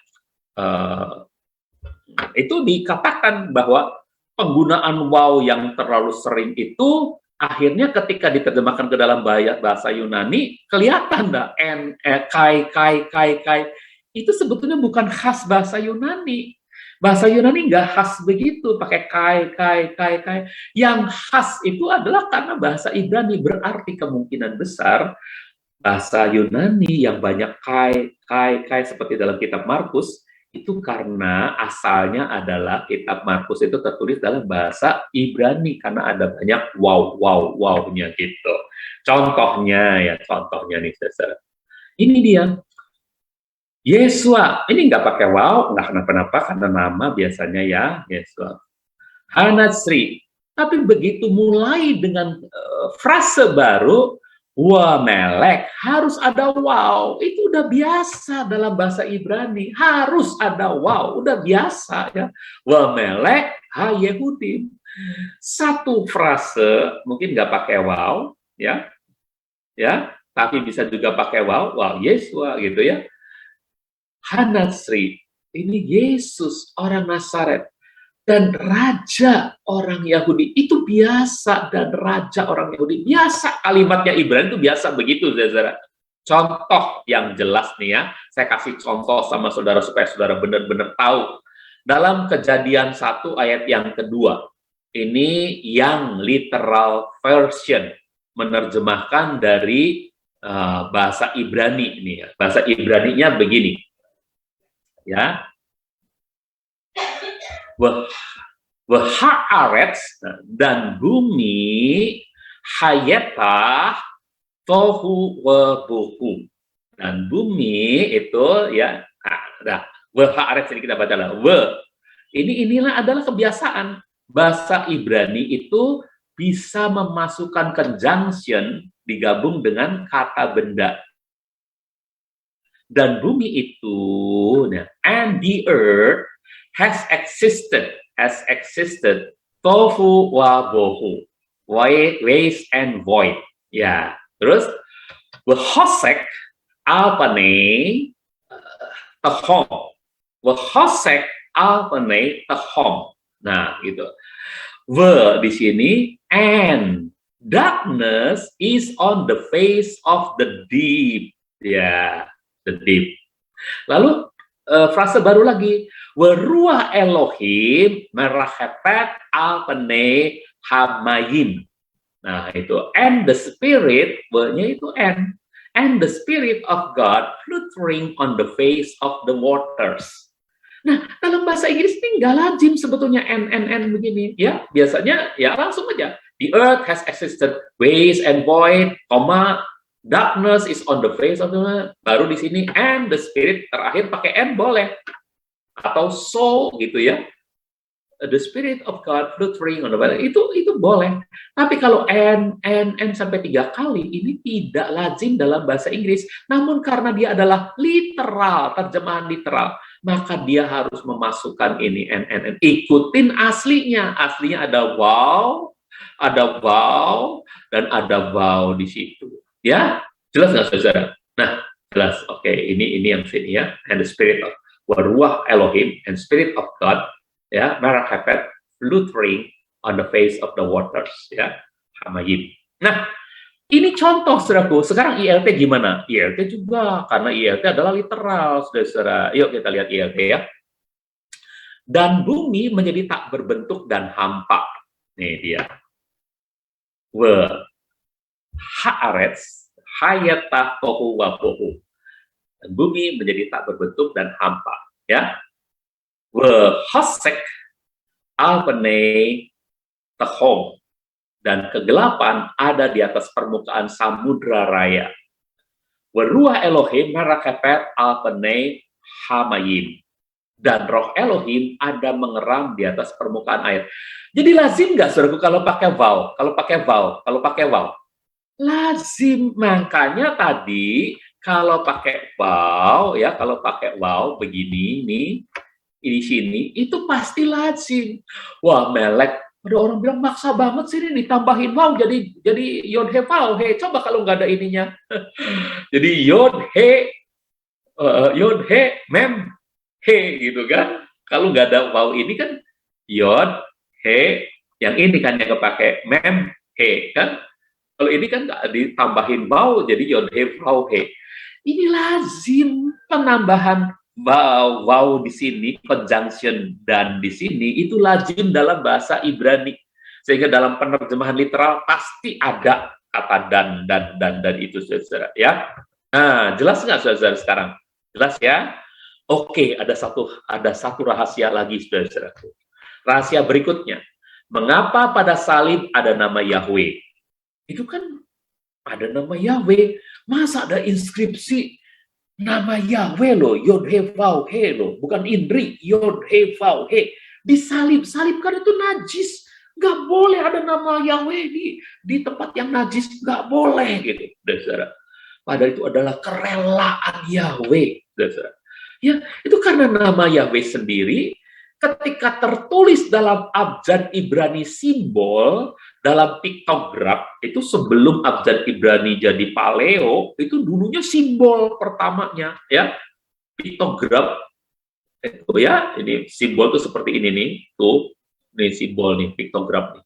Itu dikatakan bahwa penggunaan wow yang terlalu sering itu akhirnya ketika diterjemahkan ke dalam bahasa Yunani kelihatan kai itu sebetulnya bukan khas bahasa Yunani. Bahasa Yunani nggak khas begitu pakai kai. Yang khas itu adalah karena bahasa Ibrani, berarti kemungkinan besar bahasa Yunani yang banyak kai seperti dalam kitab Markus itu karena asalnya adalah kitab Markus itu tertulis dalam bahasa Ibrani karena ada banyak wow-nya gitu. Contohnya nih saudara. Ini dia. Yesua, ini nggak pakai wow, nggak kenapa-napa karena nama biasanya ya Yesua. Hanatsri, tapi begitu mulai dengan frase baru, wah melek, harus ada wow. Itu udah biasa dalam bahasa Ibrani. Harus ada wow, udah biasa ya. Wah melek, ha Yehudim. Satu frase mungkin nggak pakai wow, ya, tapi bisa juga pakai wow, Yesua gitu ya. Hanatsri, ini Yesus orang Nazaret. Dan raja orang Yahudi itu biasa, dan raja orang Yahudi biasa, kalimatnya Ibrani itu biasa begitu, saudara. Contoh yang jelas nih ya, saya kasih contoh sama saudara supaya saudara benar-benar tahu. Dalam Kejadian 1 ayat yang kedua, ini yang literal version, menerjemahkan dari bahasa Ibrani ini ya. Bahasa Ibraninya begini, ya. Wahaaretz, dan bumi hayatah tohu wabuhu, dan bumi itu ya wahaaretz ini kita baca lah inilah adalah kebiasaan bahasa Ibrani itu bisa memasukkan conjunction digabung dengan kata benda. Dan bumi itu and the earth has existed tohu wa bohu, waste and void. Ya, terus wahosek alpane tehom, wahosek alpane tehom. Nah, gitu. Di sini and darkness is on the face of the deep. Ya, the deep. Lalu frase baru lagi, Waruah Elohim merahepet alpene hamayim. Nah, itu and the spirit, nya itu and the spirit of God fluttering on the face of the waters. Nah, dalam bahasa Inggris ini nggak lazim sebetulnya and begini ya. Biasanya ya langsung aja. The earth has existed, waste and void, darkness is on the face of the, baru di sini and the spirit, terakhir pakai and boleh, atau so gitu ya, the spirit of God fluttering on the water, itu boleh. Tapi kalau and sampai 3 kali ini tidak lazim dalam bahasa Inggris. Namun karena dia adalah literal, terjemahan literal, maka dia harus memasukkan ini and. Ikutin aslinya ada wow, dan ada wow di situ. Ya, jelas nggak saudara? Nah, jelas. Oke, ini yang sini ya. And the spirit of Waruah Elohim and spirit of God, ya, merahepet fluttering on the face of the waters, ya, hamayim. Nah, ini contoh, saudaraku. Sekarang ILT gimana? ILT juga, karena ILT adalah literal, saudara. Yuk kita lihat ILT ya. Dan bumi menjadi tak berbentuk dan hampa. Nih dia. haaretz hayata tohu wa bohu. Dan bumi menjadi tak berbentuk dan hampa, ya. Wehosek alpenei tehom, dan kegelapan ada di atas permukaan samudra raya. Weruah Elohim merakepet alpenei hamayim, dan roh Elohim ada mengeram di atas permukaan air. Jadi lazim nggak, saudaraku, kalau pakai vaw? Kalau pakai vaw, lazim. Makanya tadi kalau pakai vaw, ya, kalau pakai vaw begini nih, di sini itu pasti lazim. Wah, melek. Ada orang bilang maksa banget sih ini ditambahin vaw jadi yod he vaw he. Coba kalau nggak ada ininya. Jadi yod he mem he gitu kan. Kalau nggak ada vaw ini kan yod he, yang ini kan yang kepake mem he kan. Kalau ini kan nggak ditambahin vaw jadi yod he vaw he. Ini lazim penambahan vaw di sini, conjunction dan di sini itu lazim dalam bahasa Ibrani. Sehingga dalam penerjemahan literal pasti ada kata dan itu, saudara, ya. Nah, jelas nggak, saudara, sekarang? Jelas ya? Oke, ada satu rahasia lagi, saudara. Rahasia berikutnya, mengapa pada salib ada nama Yahweh? Itu kan ada nama Yahweh. Masa ada inskripsi nama Yahweh loh, Yod He Vav He loh, bukan Indri, Yod He Vav He. Disalib kan itu najis, nggak boleh ada nama Yahweh di tempat yang najis, nggak boleh gitu, saudara. Padahal itu adalah kerelaan Yahweh, saudara. Ya, itu karena nama Yahweh sendiri ketika tertulis dalam abjad Ibrani simbol, dalam piktograf, itu sebelum abjad Ibrani jadi paleo, itu dulunya simbol pertamanya, ya. Piktograf, itu ya, ini simbol tuh seperti ini nih, tuh, ini simbol nih, piktograf nih.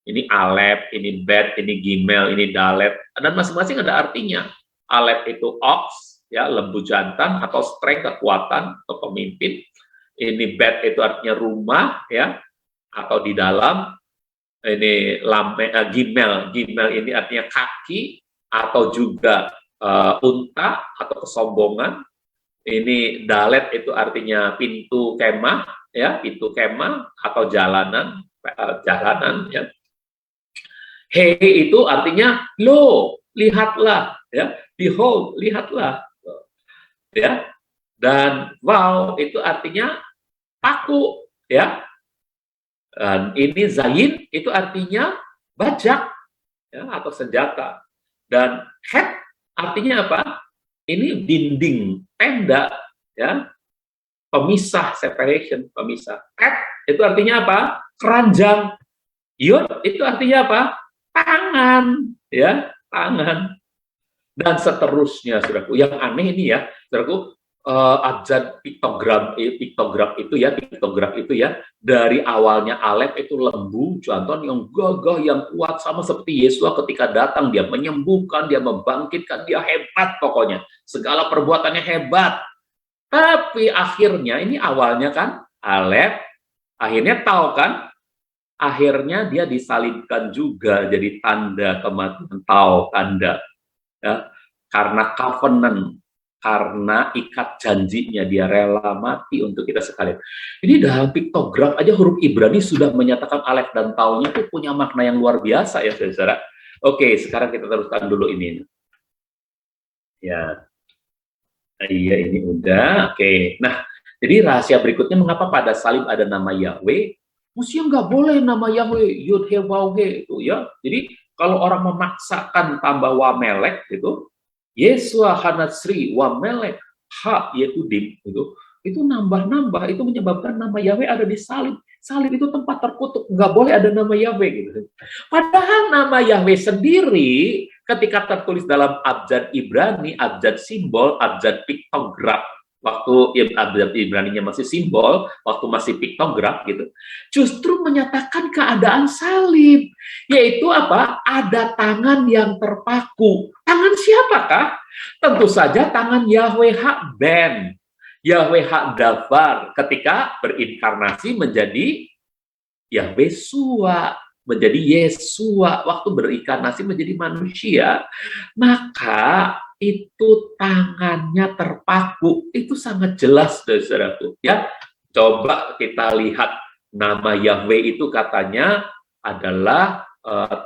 Ini alef, ini bet, ini gimel, ini dalet, dan masing-masing ada artinya. Alef itu ox, ya, lembu jantan, atau strength, kekuatan, atau pemimpin. Ini bet itu artinya rumah, ya, atau di dalam. Ini gimel ini artinya kaki, atau juga unta, atau kesombongan. Ini dalet itu artinya pintu kemah, ya, pintu kemah, atau jalanan, ya. He itu artinya lo, lihatlah, ya, behold, lihatlah, ya. Dan wow itu artinya paku, ya. Dan ini zayin itu artinya bajak, ya, atau senjata. Dan het artinya apa? Ini dinding, tenda, ya, pemisah, separation, pemisah. Het itu artinya apa? Keranjang. Yod itu artinya apa? Tangan, ya, tangan. Dan seterusnya, saudaraku. Yang aneh ini ya, saudaraku, abjad piktograf itu ya, dari awalnya alef itu lembu jantan yang gagah, yang kuat, sama seperti Yesus ketika datang, dia menyembuhkan, dia membangkitkan, dia hebat, pokoknya segala perbuatannya hebat. Tapi akhirnya, ini awalnya kan alef, akhirnya tau kan, akhirnya dia disalibkan juga jadi tanda kematian, tau, tanda, ya, karena covenant, karena ikat janjinya, dia rela mati untuk kita sekalian. Ini dalam piktograf aja huruf Ibrani sudah menyatakan alef dan taunya itu punya makna yang luar biasa, ya, saudara. Oke, sekarang kita teruskan dulu ini. Ya, iya, ini udah. Oke, nah, jadi rahasia berikutnya mengapa pada salib ada nama Yahweh? Mestinya nggak boleh nama Yahweh Yud He Vav He itu, ya. Jadi kalau orang memaksakan tambah wamelek itu, Yesua Hanatsri wa Melek Ha Yehudim, itu nambah-nambah, itu menyebabkan nama Yahweh ada di salib. Salib itu tempat terkutuk, nggak boleh ada nama Yahweh gitu. Padahal nama Yahweh sendiri ketika tertulis dalam abjad Ibrani, abjad simbol, abjad piktograf, waktu abjad Ibraninya masih simbol, waktu masih piktograf gitu, justru menyatakan keadaan salib, yaitu apa? Ada tangan yang terpaku. Tangan siapakah? Tentu saja tangan Yahweh Hak Ben, Yahweh Hak Davar, ketika berinkarnasi menjadi Yahweh Sua. menjadi Yesua, waktu berinkarnasi menjadi manusia, maka itu tangannya terpaku. Itu sangat jelas, saudaraku. Ya, coba kita lihat nama Yahweh itu katanya adalah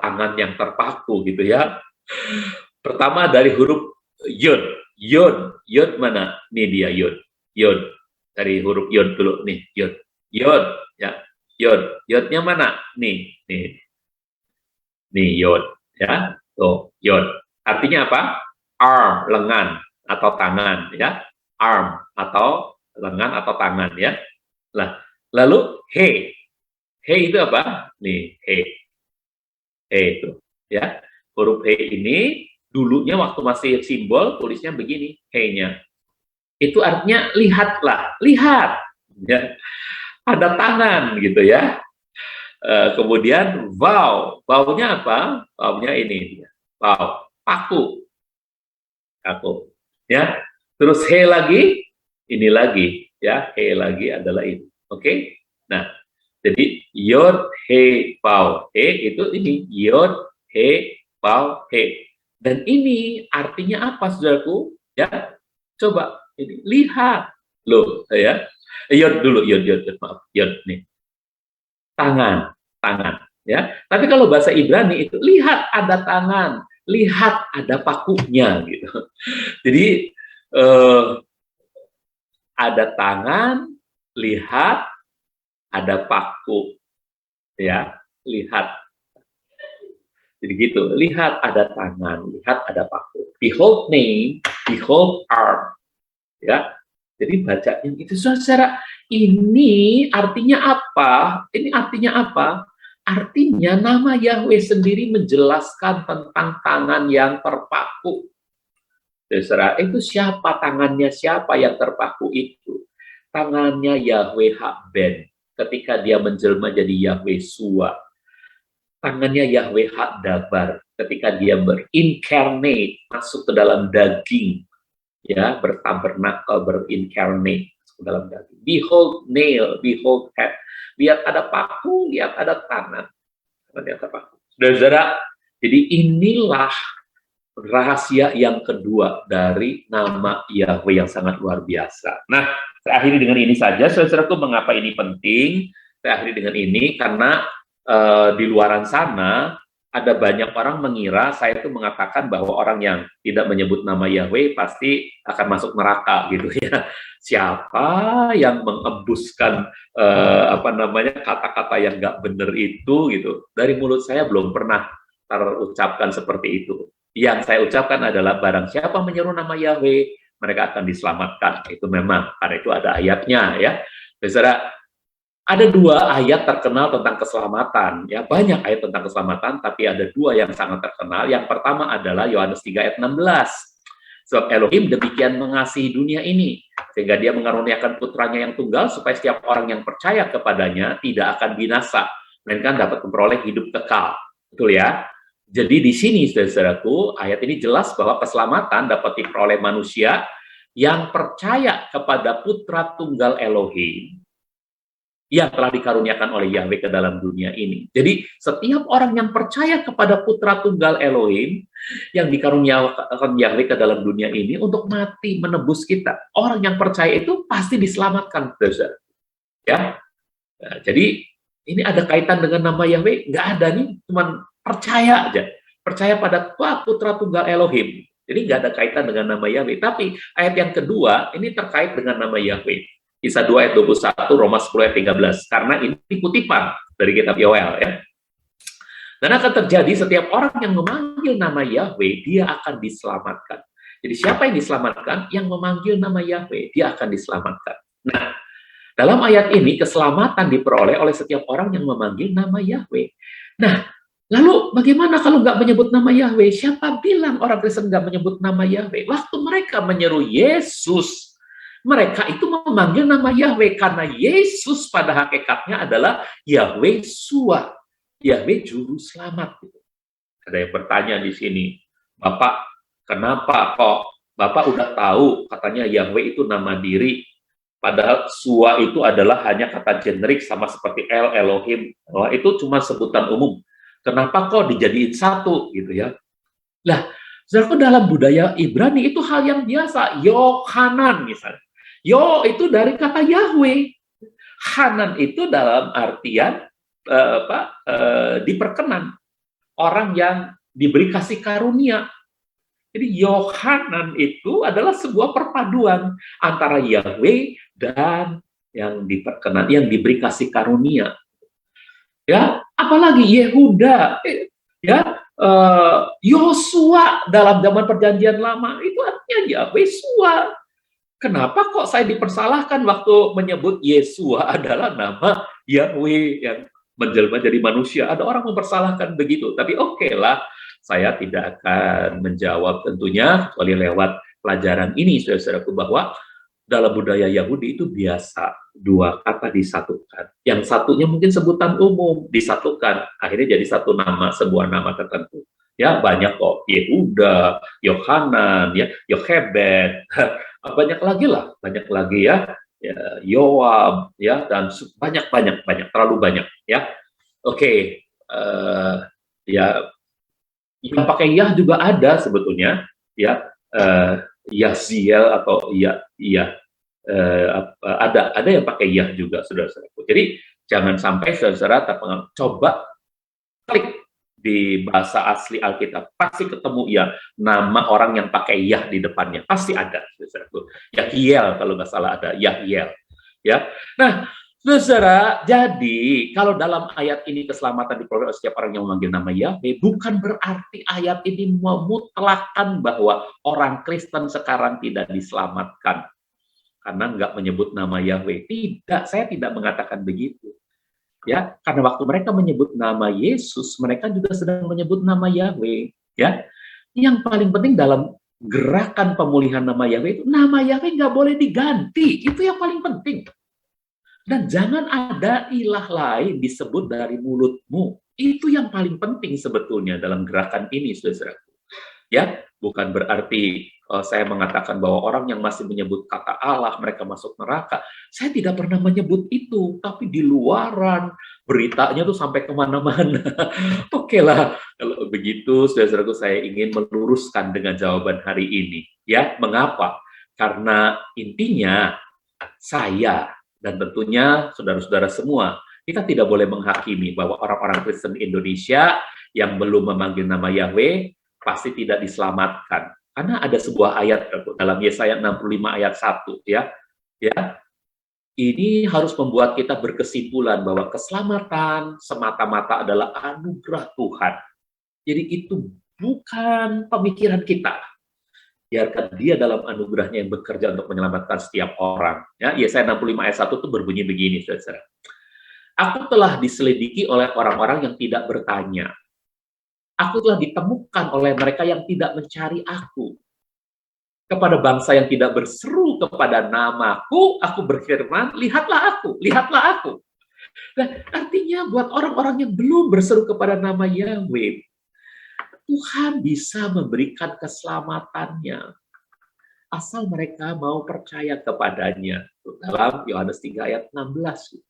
tangan yang terpaku gitu ya. Pertama dari huruf Yod. Yod mana? Nih dia Yod. Yod. Dari huruf Yod dulu nih, Yod. Yod, ya. Yodnya mana? Nih Yod, ya. Tuh, Yod. Artinya apa? Arm, lengan atau tangan, ya. Arm atau lengan atau tangan, ya. Lah, lalu He. He itu apa? Nih, He. He itu, ya. Huruf He ini dulunya waktu masih simbol tulisnya begini, He-nya. Itu artinya lihatlah, lihat. Ya. Ada tangan gitu ya. Kemudian Vownya apa? Vownya ini dia. Vow, paku. Paku. Ya. Terus He lagi, ini lagi ya. He lagi adalah ini. Oke? Nah, jadi Yod He Vav. He itu ini Yod He Vav He. Dan ini artinya apa, saudaraku? Ya, coba ini lihat loh, ya. Yod dulu, Yod, maaf, Yod nih. Tangan, ya. Tapi kalau bahasa Ibrani itu lihat ada tangan, lihat ada pakunya, gitu. Jadi ada tangan, lihat, ada paku, ya, lihat. Jadi gitu, lihat ada tangan, lihat ada paku. Behold name, behold arm, ya. Jadi bacanya itu, saudara, ini artinya apa? Ini artinya apa? Artinya nama Yahweh sendiri menjelaskan tentang tangan yang terpaku. Saudara, itu siapa tangannya, siapa yang terpaku itu? Tangannya Yahweh Hakben, ketika dia menjelma jadi Yahweh Sua. Tangannya Yahweh Hakdabar, ketika dia berincarnate, masuk ke dalam daging, ya, bertabernakel, berincarnate ke dalam daging. Behold nail, behold head. Lihat ada paku, lihat ada tangan. Lihat ada paku. Saudara, jadi inilah rahasia yang kedua dari nama Yahweh yang sangat luar biasa. Nah, saya akhiri dengan ini saja, saudaraku, mengapa ini penting? Saya akhiri dengan ini karena di luaran sana ada banyak orang mengira saya itu mengatakan bahwa orang yang tidak menyebut nama Yahweh pasti akan masuk neraka gitu ya. Siapa yang mengembuskan kata-kata yang nggak benar itu gitu. Dari mulut saya belum pernah terucapkan seperti itu. Yang saya ucapkan adalah barang siapa menyeru nama Yahweh, mereka akan diselamatkan. Itu memang, karena itu ada ayatnya ya. Saudara, ada dua ayat terkenal tentang keselamatan, ya, banyak ayat tentang keselamatan, tapi ada dua yang sangat terkenal. Yang pertama adalah Yohanes 3 ayat 16. Sebab Elohim demikian mengasihi dunia ini, sehingga dia mengaruniakan putranya yang tunggal, supaya setiap orang yang percaya kepadanya tidak akan binasa, melainkan dapat memperoleh hidup kekal. Betul ya? Jadi di sini, saudaraku, ayat ini jelas bahwa keselamatan dapat diperoleh manusia yang percaya kepada putra tunggal Elohim, yang telah dikaruniakan oleh Yahweh ke dalam dunia ini. Jadi setiap orang yang percaya kepada putra tunggal Elohim yang dikaruniakan Yahweh ke dalam dunia ini untuk mati menebus kita, orang yang percaya itu pasti diselamatkan, saudara. Ya, nah, jadi ini ada kaitan dengan nama Yahweh? Nggak ada nih, cuman percaya aja, percaya pada putra tunggal Elohim. Jadi nggak ada kaitan dengan nama Yahweh. Tapi ayat yang kedua ini terkait dengan nama Yahweh. Kisah 2 ayat 21, Roma 10 ayat 13. Karena ini kutipan dari kitab Yoel, ya. Dan akan terjadi setiap orang yang memanggil nama Yahweh, dia akan diselamatkan. Jadi siapa yang diselamatkan? Yang memanggil nama Yahweh, dia akan diselamatkan. Nah, dalam ayat ini keselamatan diperoleh oleh setiap orang yang memanggil nama Yahweh. Nah, lalu bagaimana kalau nggak menyebut nama Yahweh? Siapa bilang orang Kristen nggak menyebut nama Yahweh? Waktu mereka menyeru Yesus, mereka itu memanggil nama Yahweh karena Yesus pada hakikatnya adalah Yahweh Sua, Yahweh Juru Selamat. Ada yang bertanya di sini, Bapak, kenapa kok Bapak udah tahu katanya Yahweh itu nama diri, Padahal Sua itu adalah hanya kata generik sama seperti El, Elohim. Wah, itu cuma sebutan umum. Kenapa kok dijadiin satu gitu ya? Lah, saudaraku, dalam budaya Ibrani itu hal yang biasa. Yohanan misalnya. Yo itu dari kata Yahweh. Hanan itu dalam artian diperkenan, orang yang diberi kasih karunia. Jadi Yohanan itu adalah sebuah perpaduan antara Yahweh dan yang diperkenan, yang diberi kasih karunia. Ya, apalagi Yehuda, ya, Yosua dalam zaman Perjanjian Lama itu artinya Yahweh Sua. Kenapa kok saya dipersalahkan waktu menyebut Yesua adalah nama Yahweh yang menjelma jadi manusia? Ada orang mempersalahkan begitu, tapi oke lah, saya tidak akan menjawab tentunya, kecuali lewat pelajaran ini, saudara-saudaraku, bahwa dalam budaya Yahudi itu biasa dua kata disatukan. Yang satunya mungkin sebutan umum, disatukan, akhirnya jadi satu nama, sebuah nama tertentu. Ya, banyak kok, Yehuda, Yohanan, ya, Yochebed, banyak lagi lah, banyak lagi ya, Yoab, ya, dan banyak, terlalu banyak, ya. Oke, ya, yang pakai Yah juga ada sebetulnya, ya, Yaziel atau ada yang pakai Yah juga, saudara-saudaraku. Jadi jangan sampai saudara-saudara terpengaruh. Coba klik di bahasa asli Alkitab, pasti ketemu ya nama orang yang pakai Yah di depannya, pasti ada, saudaraku. Yahiel kalau nggak salah ada Yahiel, ya. Nah, saudara, jadi kalau dalam ayat ini keselamatan diperoleh oleh setiap orang yang memanggil nama Yahweh, bukan berarti ayat ini memutlakkan bahwa orang Kristen sekarang tidak diselamatkan karena nggak menyebut nama Yahweh. Tidak, saya tidak mengatakan begitu. Ya, karena waktu mereka menyebut nama Yesus, mereka juga sedang menyebut nama Yahweh. Ya, yang paling penting dalam gerakan pemulihan nama Yahweh itu, nama Yahweh nggak boleh diganti. Itu yang paling penting. Dan jangan ada ilah lain disebut dari mulutmu. Itu yang paling penting sebetulnya dalam gerakan ini, saudara-saudaraku. Ya, bukan berarti saya mengatakan bahwa orang yang masih menyebut kata Allah, mereka masuk neraka. Saya tidak pernah menyebut itu, tapi di luaran beritanya tuh sampai kemana-mana. Oke lah, kalau begitu, saudara-saudaraku, saya ingin meluruskan dengan jawaban hari ini. Ya, mengapa? Karena intinya saya dan tentunya saudara-saudara semua, kita tidak boleh menghakimi bahwa orang-orang Kristen Indonesia yang belum memanggil nama Yahweh pasti tidak diselamatkan. Karena ada sebuah ayat dalam Yesaya 65 ayat 1, ya. Ya. Ini harus membuat kita berkesimpulan bahwa keselamatan semata-mata adalah anugerah Tuhan. Jadi itu bukan pemikiran kita. Biarkan dia dalam anugerahnya yang bekerja untuk menyelamatkan setiap orang. Ya, Yesaya 65 ayat 1 itu berbunyi begini, saudara. Aku telah diselidiki oleh orang-orang yang tidak bertanya. Aku telah ditemukan oleh mereka yang tidak mencari aku. Kepada bangsa yang tidak berseru kepada namaku, aku berfirman, lihatlah aku, lihatlah aku. Nah, artinya buat orang-orang yang belum berseru kepada nama Yahweh, Tuhan bisa memberikan keselamatannya. Asal mereka mau percaya kepadanya. Dalam Yohanes 3 ayat 16.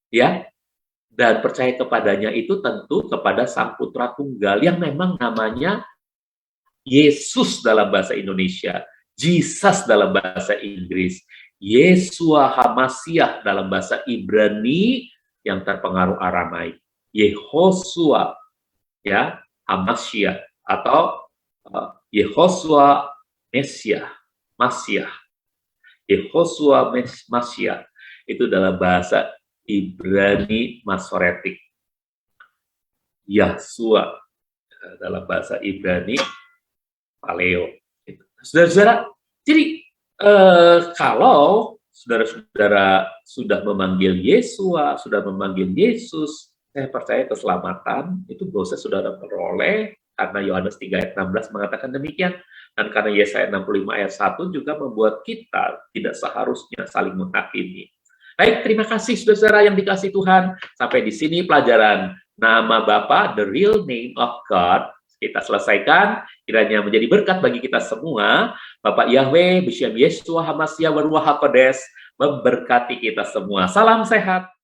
Ya, dan percaya kepadanya itu tentu kepada Sang Putra Tunggal yang memang namanya Yesus dalam bahasa Indonesia, Jesus dalam bahasa Inggris, Yesua HaMashiach dalam bahasa Ibrani yang terpengaruh Aramaik, Yehosua, ya, HaMashiach atau Yehosua Mesiah, Mashiach, Yehosua Mashiach itu dalam bahasa Ibrani Masoretik, Yahsua dalam bahasa Ibrani Paleo. Saudara-saudara, jadi kalau saudara-saudara sudah memanggil Yesua, sudah memanggil Yesus, saya percaya keselamatan itu dosa saudara peroleh karena Yohanes 3 ayat 16 mengatakan demikian, dan karena Yesaya 65 ayat 1 juga membuat kita tidak seharusnya saling menghakimi. Baik, terima kasih saudara-saudara yang dikasihi Tuhan. Sampai di sini pelajaran nama Bapa, the real name of God, kita selesaikan, kiranya menjadi berkat bagi kita semua. Bapak Yahweh, Bishyam Yeshua Hamasya Waruah HaKodes, memberkati kita semua. Salam sehat.